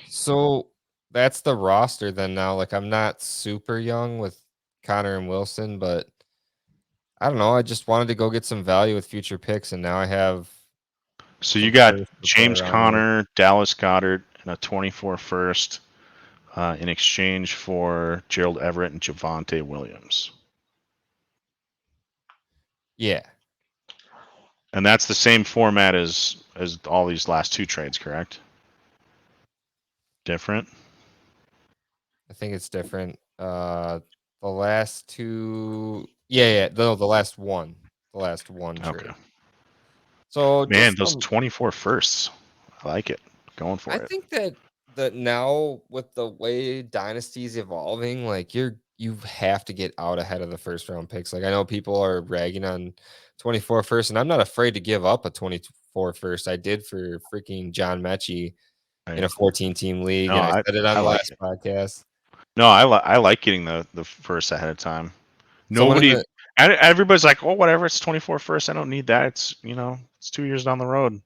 So that's the roster then now. Like I'm not super young with Connor and Wilson, but I don't know. I just wanted to go get some value with future picks, and now I have So you some got players to play James around with. Conner, Dallas Goddard, and a 24 first in exchange for Gerald Everett and Javonte Williams. Yeah. And that's the same format as all these last two trades, correct? Different? I think it's different. The last two, yeah, no, the last one Okay. trade. So Man, just those 24 firsts. I like it. Going I for it. think that now with the way Dynasty's evolving, like you have to get out ahead of the first round picks. Like I know people are ragging on 24 first, and I'm not afraid to give up a 24 first. I did for freaking John Mechie in Right. a 14 team league, No, and I said it on I the like last it. podcast. No, I like getting the first ahead of time. Someone in Nobody, the everybody's like, oh, whatever, it's 24 first. I don't need that. It's, it's 2 years down the road.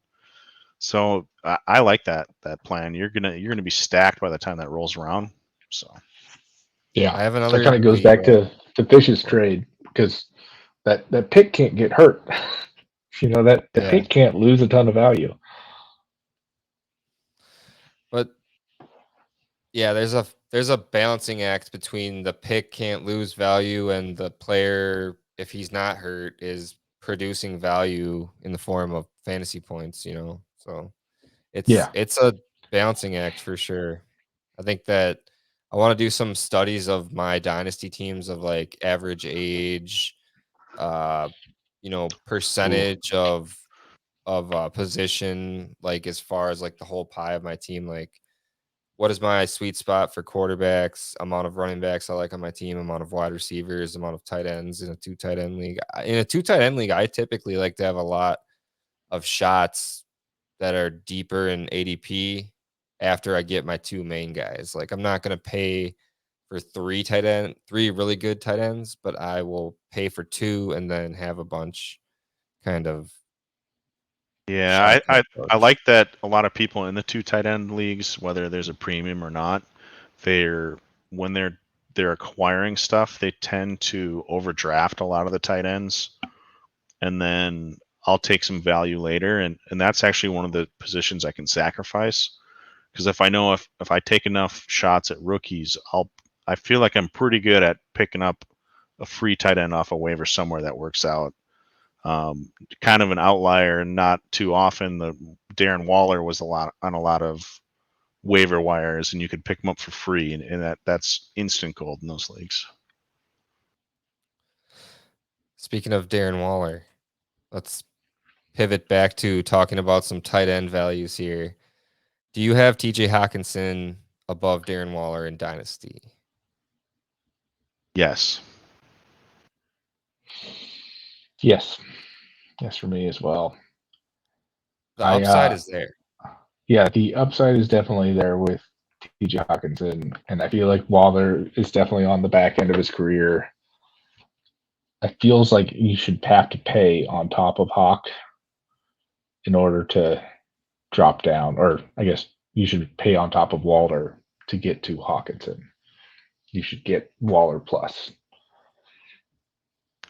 So I like that plan. You're gonna be stacked by the time that rolls around. So Yeah. I have So that another kind of goes tweet. back to Fish's What? trade because that pick can't get hurt. That the Yeah, pick can't lose a ton of value. but yeah, there's a balancing act between the pick can't lose value and the player, if he's not hurt, is producing value in the form of fantasy points, So Yeah. it's a balancing act for sure. I think that I want to do some studies of my dynasty teams of like average age, uh, Ooh. percentage of position, like as far as like the whole pie of my team, like what is my sweet spot for quarterbacks, amount of running backs I like on my team, amount of wide receivers, amount of tight ends in a two tight end league. In a two tight end league, I typically like to have a lot of shots that are deeper in ADP after I get my two main guys. Like I'm not going to pay for three really good tight ends, but I will pay for two and then have a bunch kind of yeah, shotgun I approach. like that a lot of people in the two tight end leagues, whether there's a premium or not, they're when they're acquiring stuff, they tend to overdraft a lot of the tight ends, and then I'll take some value later, and that's actually one of the positions I can sacrifice because if I know if I take enough shots at rookies, I feel like I'm pretty good at picking up a free tight end off a waiver somewhere that works out. Kind of an outlier, and not too often. The Darren Waller was on a lot of waiver wires, and you could pick them up for free, and that's instant gold in those leagues. Speaking of Darren Waller, let's pivot back to talking about some tight end values here. Do you have TJ Hawkinson above Darren Waller in Dynasty? Yes. Yes. Yes, for me as well. The I upside is there. Yeah, the upside is definitely there with TJ Hawkinson, and I feel like Waller is definitely on the back end of his career. It feels like you should have to pay on top of Hawk in order to drop down, or I guess you should pay on top of Waller to get to Hawkinson. You should get Waller plus.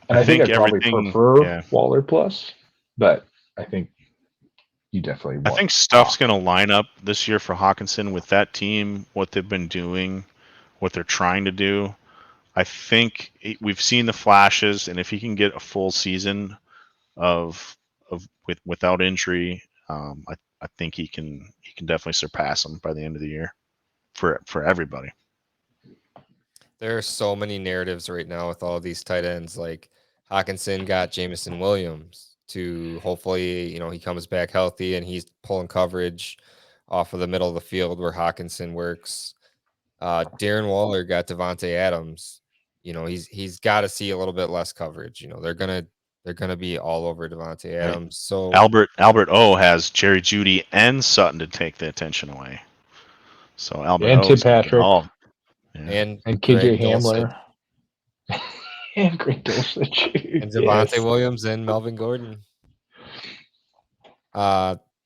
I And I think think I'd probably everything. prefer Yeah. Waller plus, but I think you definitely I want think stuff's Hawk. going to line up this year for Hawkinson with that team, what they've been doing, what they're trying to do. I think we've seen the flashes, and if he can get a full season without injury, I think he can definitely surpass him by the end of the year for everybody. There are so many narratives right now with all these tight ends. Like Hawkinson got Jamison Williams to hopefully, he comes back healthy and he's pulling coverage off of the middle of the field where Hawkinson works. Darren Waller got Devontae Adams he's got to see a little bit less coverage. They're gonna be all over Devontae Right. Adams. So Albert O has Jerry Jeudy and Sutton to take the attention away. So Albert And O Tim is going to get Patrick. all. Yeah. and And Greg KJ Dulcich Hamler. And Greg Dulcich. and Yes. Javonte Williams and Melvin Gordon.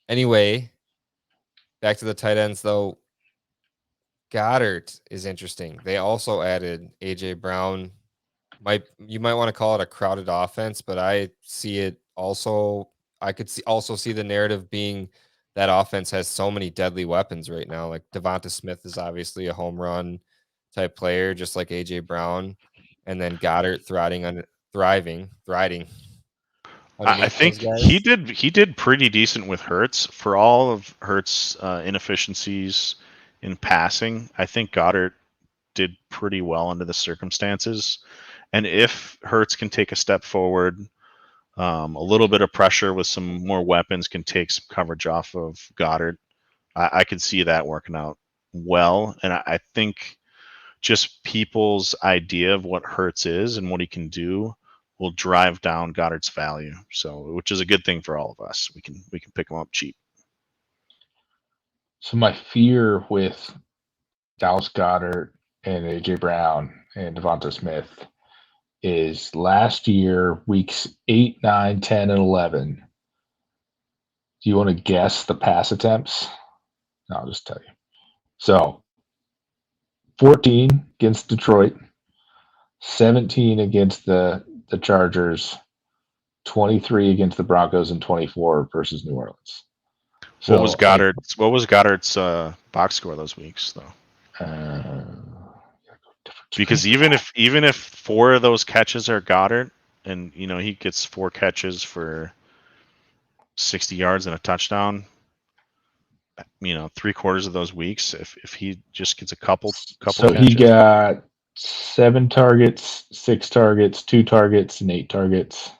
Anyway, back to the tight ends though. Goddard is interesting. They also added AJ Brown. You might want to call it a crowded offense, but I see it also. I could also see the narrative being that offense has so many deadly weapons right now. Like Devonta Smith is obviously a home run type player, just like AJ Brown, and then Goddard thriving I underneath think those he guys. did pretty decent with Hurts for all of Hurts' inefficiencies in passing. I think Goddard did pretty well under the circumstances. And if Hurts can take a step forward, a little bit of pressure with some more weapons can take some coverage off of Goddard. I could see that working out well. And I think just people's idea of what Hurts is and what he can do will drive down Goddard's value. So, which is a good thing for all of us. We can pick him up cheap. So my fear with Dallas Goddard and AJ Brown and Devonta Smith is last year, weeks 8, 9, 10, and 11. Do you want to guess the pass attempts? No, I'll just tell you. So 14 against Detroit, 17 against the Chargers, 23 against the Broncos, and 24 versus New Orleans. So What was Goddard's box score those weeks though? Because even if 4 of those catches are Goddard, and he gets 4 catches for 60 yards and a touchdown, 3/4 of those weeks, if he just gets a couple so catches, he got 7 targets, 6 targets, 2 targets, and 8 targets.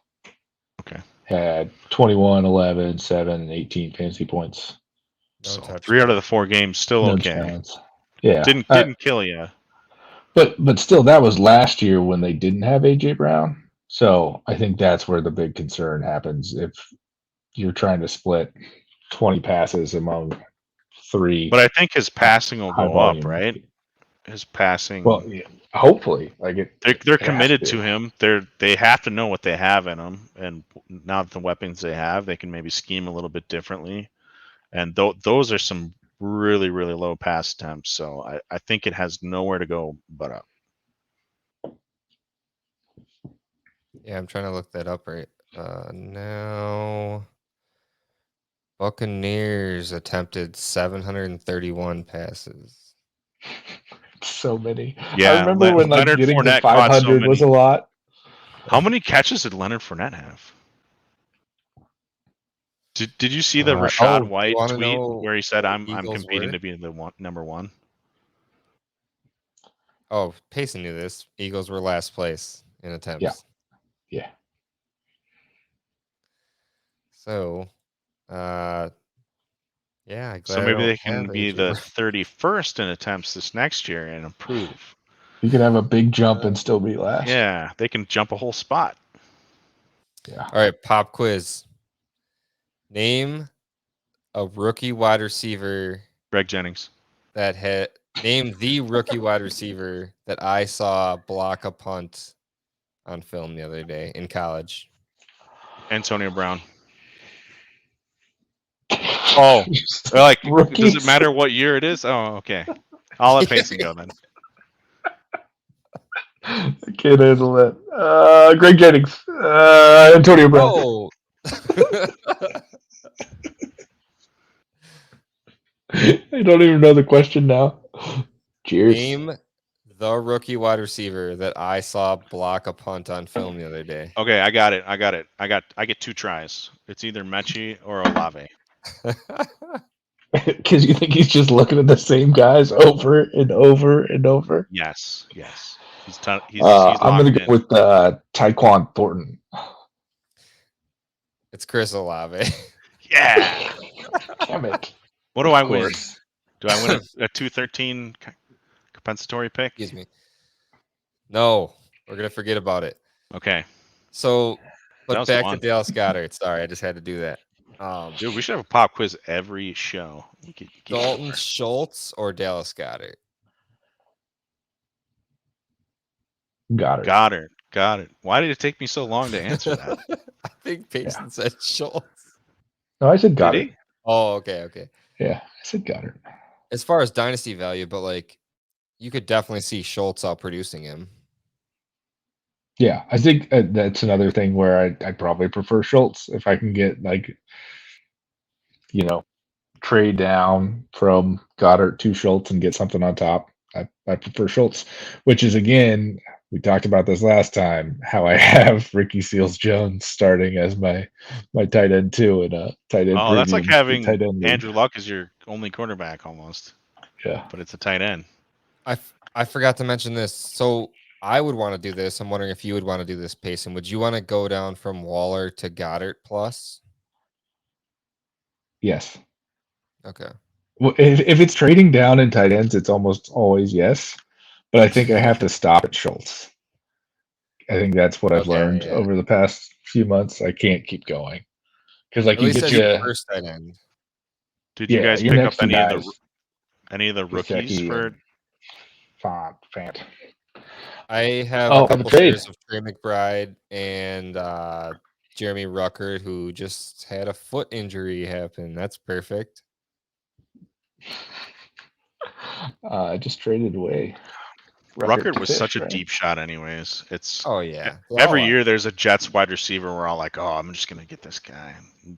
Okay. Had 21, 11, 7, and 18 fantasy points. So 3 out of the 4 games still No okay. chance. Yeah. Didn't kill you. But still, that was last year when they didn't have AJ Brown. So I think that's where the big concern happens. If you're trying to split 20 passes among 3, But I think his passing will go volume. up, right? His passing. Well, yeah, hopefully, they're committed to him. They have to know what they have in him, and now that the weapons they have, they can maybe scheme a little bit differently. And those are some really, really low pass attempts. So I think it has nowhere to go but up. Yeah, I'm trying to look that up right now. Buccaneers attempted 731 passes. So many. Yeah, I remember when Leonard getting Fournette to 500 was a lot. How many catches did Leonard Fournette have? Did you see the Rashad White tweet where he said, "I'm competing to be the number 1"? Oh, Payson knew this. Eagles were last place in attempts. Yeah. So, yeah. So maybe they can be the 31st in attempts this next year and improve. You can have a big jump and still be last. Yeah, they can jump a whole spot. Yeah. All right, pop quiz. Name a rookie wide receiver. Greg Jennings. Name the rookie wide receiver that I saw block a punt on film the other day in college. Antonio Brown. Oh, like rookies? Does it matter what year it is? Oh, okay. I'll let Payson go then. I can't handle that. Greg Jennings. Antonio Brown. Oh. I don't even know the question now. Cheers. Name the rookie wide receiver that I saw block a punt on film the other day. Okay, I got it. I get 2 tries. It's either Mechie or Olave. Because you think he's just looking at the same guys over and over and over? Yes. He's I'm going to go with Tyquan Thornton. It's Chris Olave. Yeah. Damn it. What do I win? Do I win a 213 compensatory pick? Excuse me. No. We're gonna forget about it. Okay. So, That but was back to fun. Dallas Goedert. Sorry, I just had to do that. Dude, we should have a pop quiz every show. We could keep Dalton going. Schultz or Dallas Goedert? Goddard. Got it. Why did it take me so long to answer that? I think Payson said Schultz. No, I said Did Goddard. he? Oh, okay. Yeah, I said Goddard. As far as dynasty value, but like you could definitely see Schultz outproducing him. Yeah, I think that's another thing where I'd probably prefer Schultz if I can get like, trade down from Goddard to Schultz and get something on top. I prefer Schultz, which is again, we talked about this last time, how I have Ricky Seals Jones starting as my tight end too in a tight end Oh, that's like premium having tight end league. Andrew Luck as your only quarterback almost, Yeah. but it's a tight end. I forgot to mention this. So I would want to do this. I'm wondering if you would want to do this, Payson. Would you want to go down from Waller to Goddard plus? Yes. Okay. Well, if it's trading down in tight ends, it's almost always yes. But I think I have to stop at Schultz. I think that's what I've Okay, learned yeah. over the past few months. I can't keep going because like At you least get as your you, first tight end. Did you guys your pick up next two guys, any of the rookies Gesicki for? and Fant. I have Oh, a I have a couple trade. shares of Trey McBride and Jeremy Ruckert, who just had a foot injury happen. That's perfect. I just traded away. Ruckert to was Fish, such a right? deep shot, anyways. It's Oh yeah. They all every are. year there's a Jets wide receiver. We're all like, oh, I'm just gonna get this guy.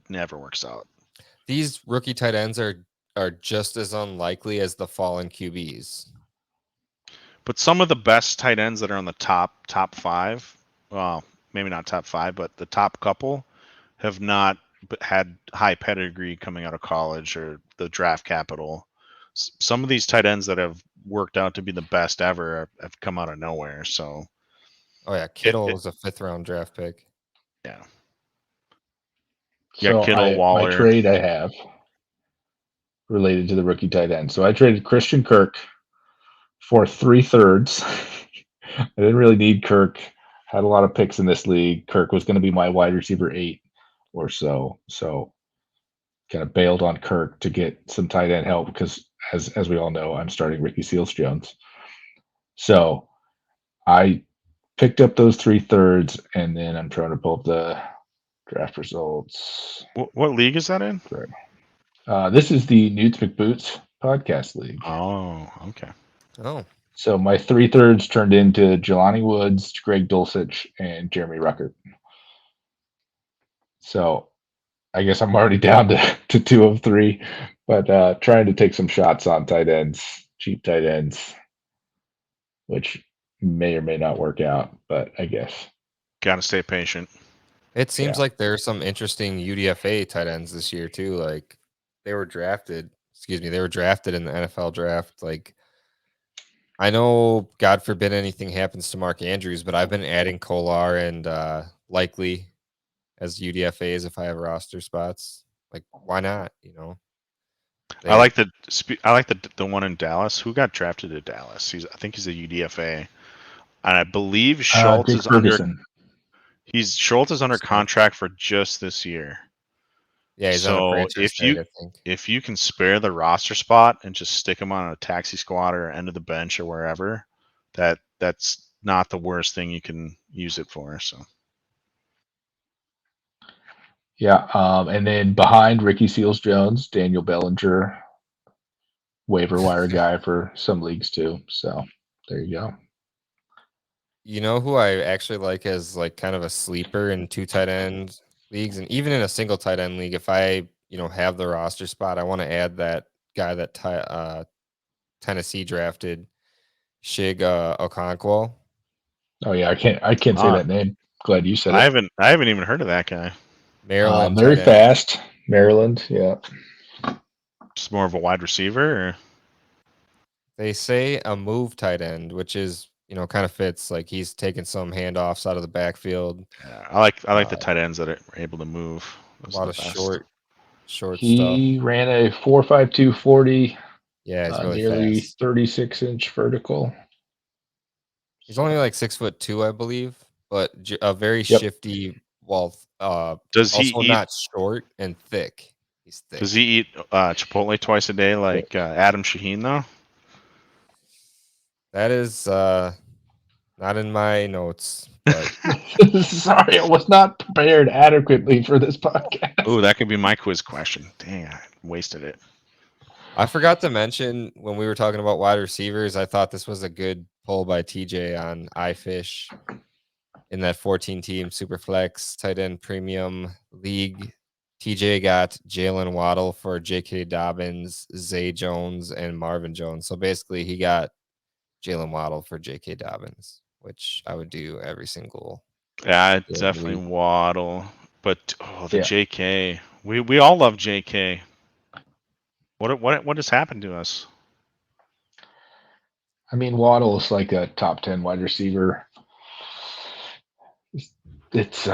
Never works out. These rookie tight ends are just as unlikely as the fallen QBs. But some of the best tight ends that are on the top five, well, maybe not top five, but the top couple have not had high pedigree coming out of college or the draft capital. Some of these tight ends that have worked out to be the best ever have come out of nowhere. So, Oh yeah, Kittle was a 5th round draft pick. yeah. So Kittle, my Waller. trade I have related to the rookie tight end. So I traded Christian Kirk for 3/3. I didn't really need Kirk. Had a lot of picks in this league. Kirk was going to be my wide receiver 8 or so. So kind of bailed on Kirk to get some tight end help because as we all know, I'm starting Ricky Seals Jones. So I picked up those 3/3 and then I'm trying to pull up the draft results. What league is that in? This is the Newts McBoots podcast league. Oh, okay. Oh. So my 3/3 turned into Jelani Woods, Greg Dulcich, and Jeremy Ruckert. So I guess I'm already down to 2 of 3, but trying to take some shots on tight ends, cheap tight ends, which may or may not work out, but I guess. Gotta stay patient. It seems Yeah. like there's some interesting UDFA tight ends this year too. Like they were drafted in the NFL draft. Like I know, God forbid anything happens to Mark Andrews, but I've been adding Kolar and Likely as UDFAs if I have roster spots. Like, why not? You know, I like the one in Dallas. Who got drafted to Dallas? I think he's a UDFA, and I believe Schultz Jake is under. Ferguson. Schultz is under Smart. contract for just this year. Yeah, he's on a So franchise tag, I think. if you can spare the roster spot and just stick him on a taxi squad or end of the bench or wherever, that's not the worst thing you can use it for. So Yeah, and then behind Ricky Seals Jones, Daniel Bellinger, waiver wire guy for some leagues too. So there you go. You know who I actually like as like kind of a sleeper in 2 tight end leagues, and even in a single tight end league, if I have the roster spot, I want to add that guy that Tennessee drafted, Shig Okonkwo. Oh yeah, I can't say that name. Glad you said it. I haven't even heard of that guy. Maryland. Very tight end. fast. Maryland, yeah. Just more of a wide receiver. Or? They say a move tight end, which is kind of fits. Like he's taking some handoffs out of the backfield. Yeah, I like the tight ends that are able to move. A lot of short stuff. He ran a 4.52 40. Yeah, he's really nearly fast. 36-inch vertical. He's only like 6'2", I believe, but a very Yep. shifty. Well, Does he also eat? not short and thick. He's thick. Does he eat Chipotle twice a day like Adam Shaheen though? That is not in my notes, but Sorry, I was not prepared adequately for this podcast. Oh, that could be my quiz question. Dang, I wasted it. I forgot to mention when we were talking about wide receivers, I thought this was a good pull by TJ on iFish in that 14-team Superflex tight end premium league. TJ got Jalen Waddle for J.K. Dobbins, Zay Jones, and Marvin Jones. So basically, he got Jalen Waddle for J.K. Dobbins, which I would do every single. Yeah, Yeah, definitely week. Waddle. But the Yeah. JK. We all love JK. What has happened to us? I mean, Waddle's like a top 10 wide receiver. It's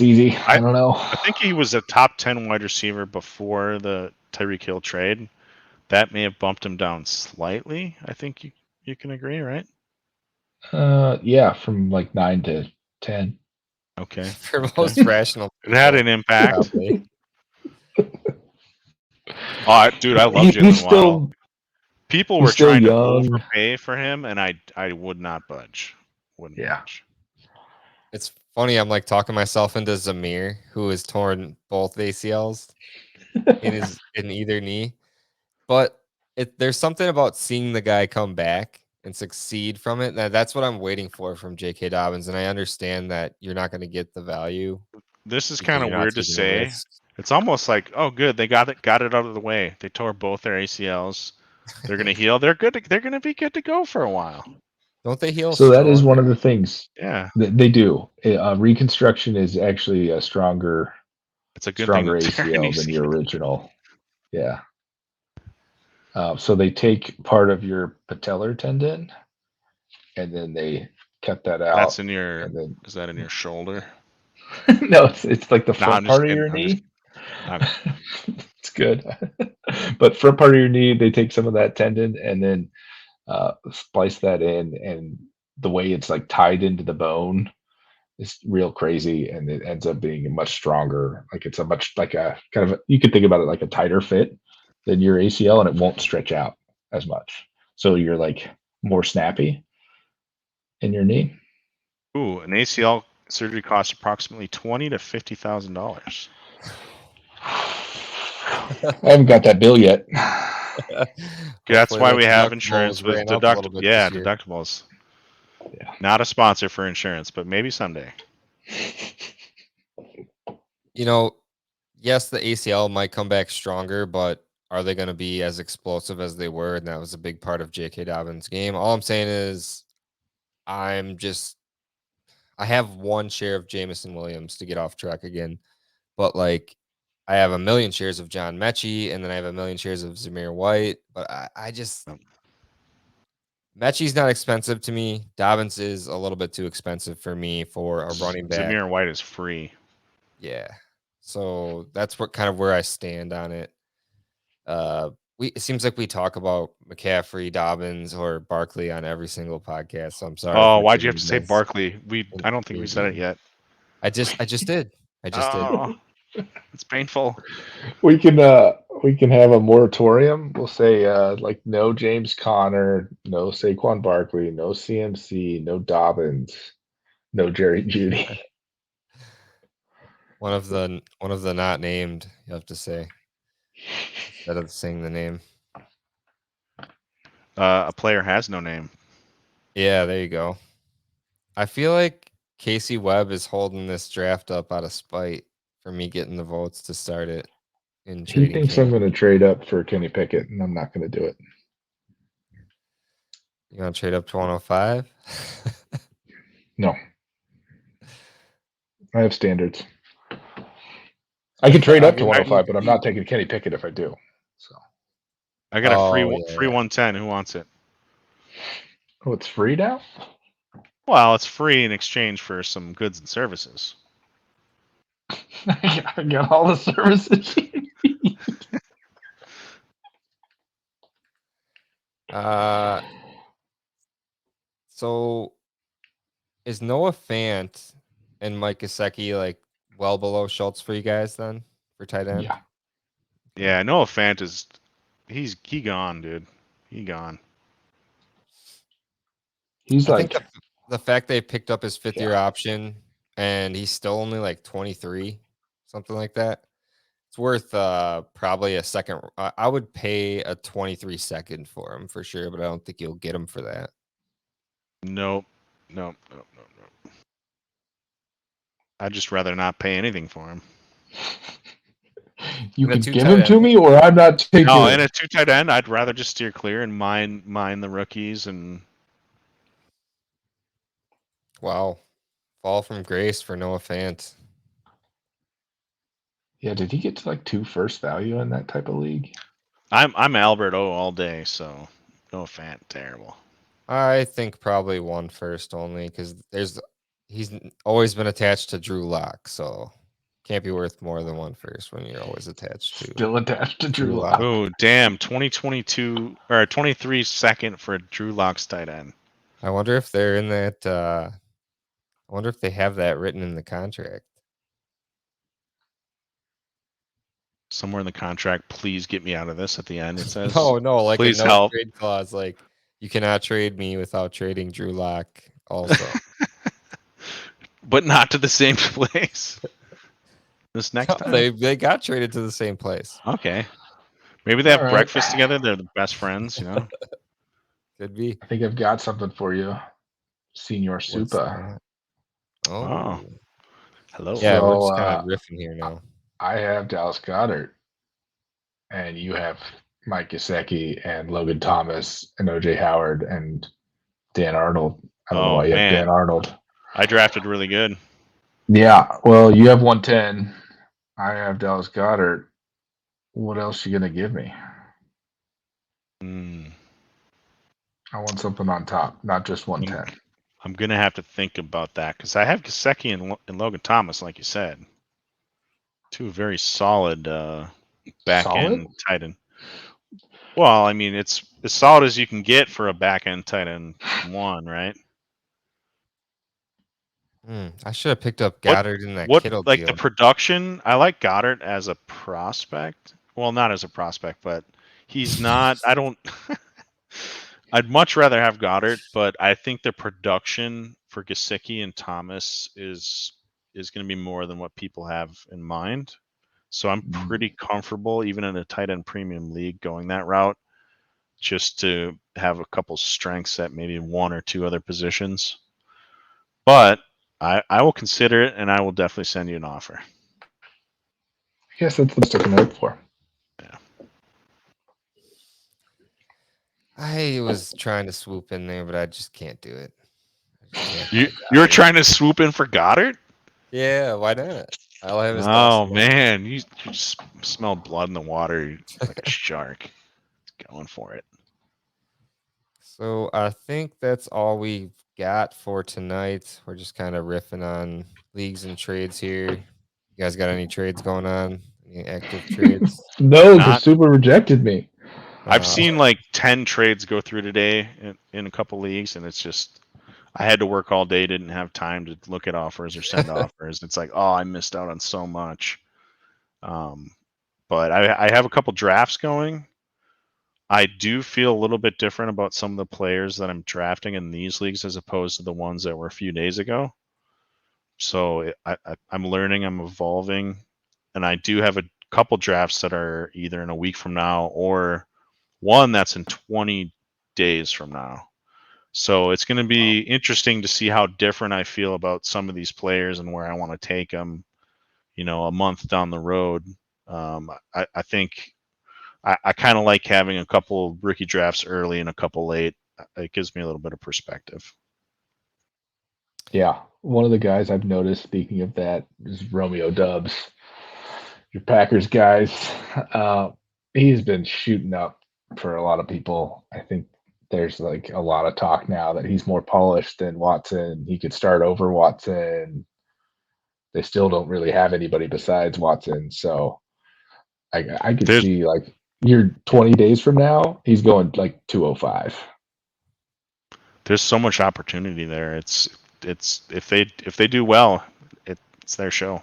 easy. I don't know. I think he was a top 10 wide receiver before the Tyreek Hill trade. That may have bumped him down slightly. I think you can agree, right? Yeah, from like 9 to 10. Okay. For okay. most rational It had people, an impact. probably. Oh, dude, I love He's Jalen Waddle. still People he's were still trying to young. overpay for him, and I would not budge. Wouldn't Yeah. budge. It's funny. I'm like talking myself into Zamir, who has torn both ACLs in either knee. But there's something about seeing the guy come back and succeed from it. That's what I'm waiting for from J.K. Dobbins, and I understand that you're not going to get the value This is because kind of you're not weird to taking the say. risk. It's almost like, oh, good, they got it out of the way. They tore both their ACLs. They're gonna heal. They're good. They're gonna be good to go for a while. Don't they heal So that is one of stronger? the things Yeah, that they do. Reconstruction is actually a stronger it's a good thing to tear an ACL than your ACL. original. Yeah. So they take part of your patellar tendon, and then they cut that out. That's in your. And then Is that in your shoulder? no, it's like the No, I'm front just part of kidding. your I'm just. knee. Okay. It's good, but front part of your knee, they take some of that tendon and then splice that in, and the way it's like tied into the bone is real crazy, and it ends up being much stronger. Like it's a much like a kind of you could think about it like a tighter fit than your ACL, and it won't stretch out as much. So you're like more snappy in your knee. Ooh, an ACL surgery costs approximately $20,000 to $50,000. I haven't got that bill yet. That's Hopefully why the we have insurance deductibles with ran up a little bit this year. deductibles. Yeah. Not a sponsor for insurance, but maybe someday. You know, yes, the ACL might come back stronger, but are they going to be as explosive as they were? And that was a big part of J.K. Dobbins' game. All I'm saying is I have one share of Jamison Williams to get off track again, but like I have a million shares of John Mechie, and then I have a million shares of Zamir White. But I just Mechie's not expensive to me. Dobbins is a little bit too expensive for me for a running back. Zamir White is free. Yeah, so that's what kind of where I stand on it. It seems like we talk about McCaffrey, Dobbins, or Barkley on every single podcast. So I'm sorry Oh, for why'd you have giving to say you guys Barkley? I don't think we said it yet. I just did. I just did. Oh, it's painful. We can have a moratorium. We'll say like no James Conner, no Saquon Barkley, no CMC, no Dobbins, no Jerry Judy. One of the not named, you have to say, instead of saying the name. A player has no name. Yeah, there you go. I feel like Casey Webb is holding this draft up out of spite for me getting the votes to start it in He trading thinks I'm camp. going to trade up for Kenny Pickett, and I'm not going to do it. You want to trade up to 105? No, I have standards. I can trade I'll up to give it 105, but I'm you. not taking Kenny Pickett if I do. So, I got a free Yeah. 110. Who wants it? oh, it's free now. Well, it's free in exchange for some goods and services. I got all the services. So Is Noah Fant and Mike Gesicki like well below Schultz for you guys then for tight end? Yeah. Yeah, Noah Fant is he gone, dude. He gone. He's I think like, the fact they picked up his 5th year yeah. option and he's still only like 23, something like that. It's worth probably a second. I would pay a 23 second for him for sure, but I don't think you'll get him for that. Nope. Nope. I'd just rather not pay anything for him. You And a could two give tight him to end me, or I'm not taking No, him. and a 2 tight end, I'd rather just steer clear and mine the rookies and Wow. Fall from grace for Noah Fant. Yeah, did he get to like 2 first value in that type of league? I'm Albert O all day, so Noah Fant terrible. I think probably 1 first only because he's always been attached to Drew Lock, so can't be worth more than 1 first when you're always attached to Still attached to Drew Drew Lock. Lock. Oh, damn, 2022 or 23 second for Drew Lock's tight end. I wonder if they're in that I wonder if they have that written in the contract. Somewhere in the contract, please get me out of this at the end. It says, No, like a please no help. trade clause, like you cannot trade me without trading Drew Lock also. But not to the same place. This next time? They got traded to the same place. Okay. Maybe they have All right. breakfast together. They're the best friends, you know? Could be. I think I've got something for you, Senior What's Supa. that? Oh. Hello. Yeah, we're So, just kind of riffing here now. I have Dallas Goedert, and you have Mike Gesicki and Logan Thomas and OJ Howard and Dan Arnold. I don't know why you have Dan Arnold. I drafted really good. Yeah, well, you have 110. I have Dallas Goedert. What else you gonna give me? I want something on top, not just 110. I'm gonna have to think about that because I have Gesicki and Logan Thomas, like you said, 2 very solid back end tight end. Well, I mean, it's as solid as you can get for a back end tight end 1, right? I should have picked up Goddard in that Kittle like deal. the production? I like Goddard as a prospect. Well, not as a prospect, but he's not. I don't. I'd much rather have Goddard, but I think the production for Gesicki and Thomas is going to be more than what people have in mind. So I'm pretty comfortable, even in a tight end premium league, going that route, just to have a couple strengths at maybe 1 or 2 other positions. But I will consider it, and I will definitely send you an offer. I guess that's the best I can hope for. Yeah. I was trying to swoop in there, but I just can't do it. You're trying to swoop in for Goddard? Yeah, why not? I'll have his Oh man, you just smell blood in the water. You're like a shark. Going for it. So I think that's all we've got for tonight. We're just kind of riffing on leagues and trades here. You guys got any trades going on? Any active trades? No, because Super rejected me. I've seen like 10 trades go through today in a couple leagues, and it's just I had to work all day, didn't have time to look at offers or send offers. It's like, oh, I missed out on so much. But I have a couple drafts going. I do feel a little bit different about some of the players that I'm drafting in these leagues as opposed to the ones that were a few days ago. So I'm learning, I'm evolving, and I do have a couple drafts that are either in a week from now or one that's in 20 days from now. So it's going to be interesting to see how different I feel about some of these players and where I want to take them, a month down the road. I think I kind of like having a couple rookie drafts early and a couple late. It gives me a little bit of perspective. Yeah. One of the guys I've noticed, speaking of that, is Romeo Dubs. Your Packers guys. He's been shooting up for a lot of people. I think there's like a lot of talk now that he's more polished than Watson. He could start over Watson. They still don't really have anybody besides Watson. So I could see like you're 20 days from now, he's going like 205. There's so much opportunity there. It's it's if they do well, it's their show.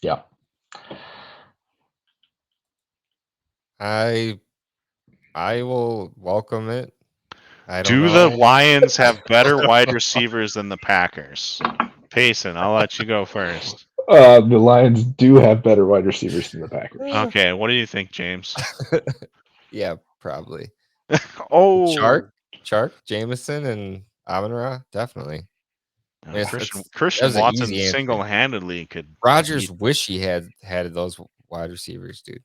Yeah. I will welcome it. I don't Do the know. Lions have better wide receivers than the Packers? Payson, I'll let you go first. The Lions do have better wide receivers than the Packers. Okay, what do you think, James? Yeah, probably. Oh, Chark, Jameson, and Amon-Ra, definitely. That Christian was an Watson easy answer. single-handedly could Rogers beat. wish he had those wide receivers, dude.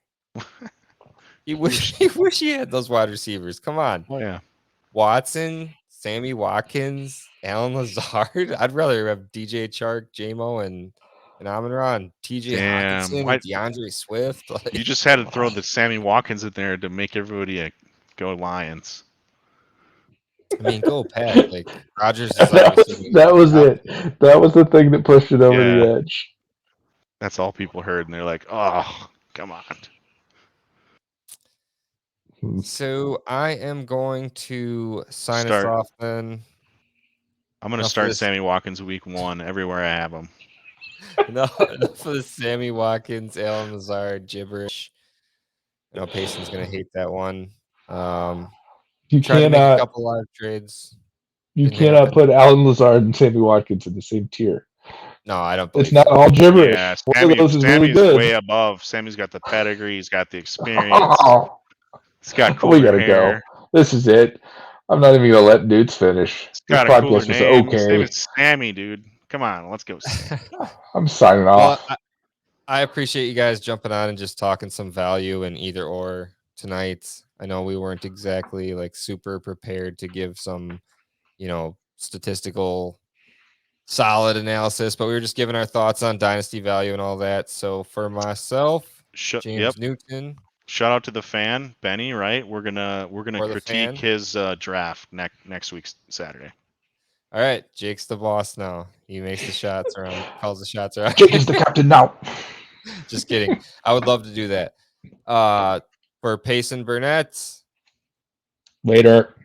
He Wish- wish he had those wide receivers. Come on, Oh yeah, Watson, Sammy Watkins, Alan Lazard. I'd rather have DJ Chark, JMO, and Amon-Ra, and TJ damn. Hawkinson Why and DeAndre Swift. you just had to throw the Sammy Watkins in there to make everybody go Lions? I mean, go Pat. Like Rogers is obviously That was top. it. That was the thing that pushed it over Yeah. the edge. That's all people heard, and they're like, "Oh, come on." So I am going to sign us Start. off then. I'm gonna Enough of start this. Sammy Watkins week 1 everywhere I have him. Enough of the Sammy Watkins, Alan Lazard gibberish. I know Payson's gonna hate that one. You Tried to make a cannot. couple live trades. You Didn't cannot happen. put Alan Lazard and Sammy Watkins in the same tier. No, I don't believe It's not so. all gibberish. Yeah, One of those is really Sammy's good. way above. Sammy's got the pedigree. He's got the experience. He's got We cooler gotta hair. go. This is it. I'm not even gonna let dudes finish. He's This got a cooler podcast was name. His name okay. is Sammy, dude. Come on, let's go. Sammy. I'm signing Well, off. I appreciate you guys jumping on and just talking some value in either or tonight. I know we weren't exactly like super prepared to give some, statistical solid analysis, but we were just giving our thoughts on dynasty value and all that. So for myself, Yep. James Newton, Shout out to the fan, Benny. Right, we're gonna or the critique fan. his draft next week Saturday. All right, Jake's the boss now. He makes the shots around, calls the shots around. Jake is the captain now. Just kidding. I would love to do that. For Payson Burnett Later.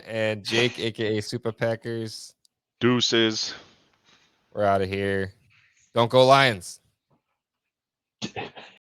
and Jake, aka Super Packers, Deuces. we're out of here. Don't go Lions.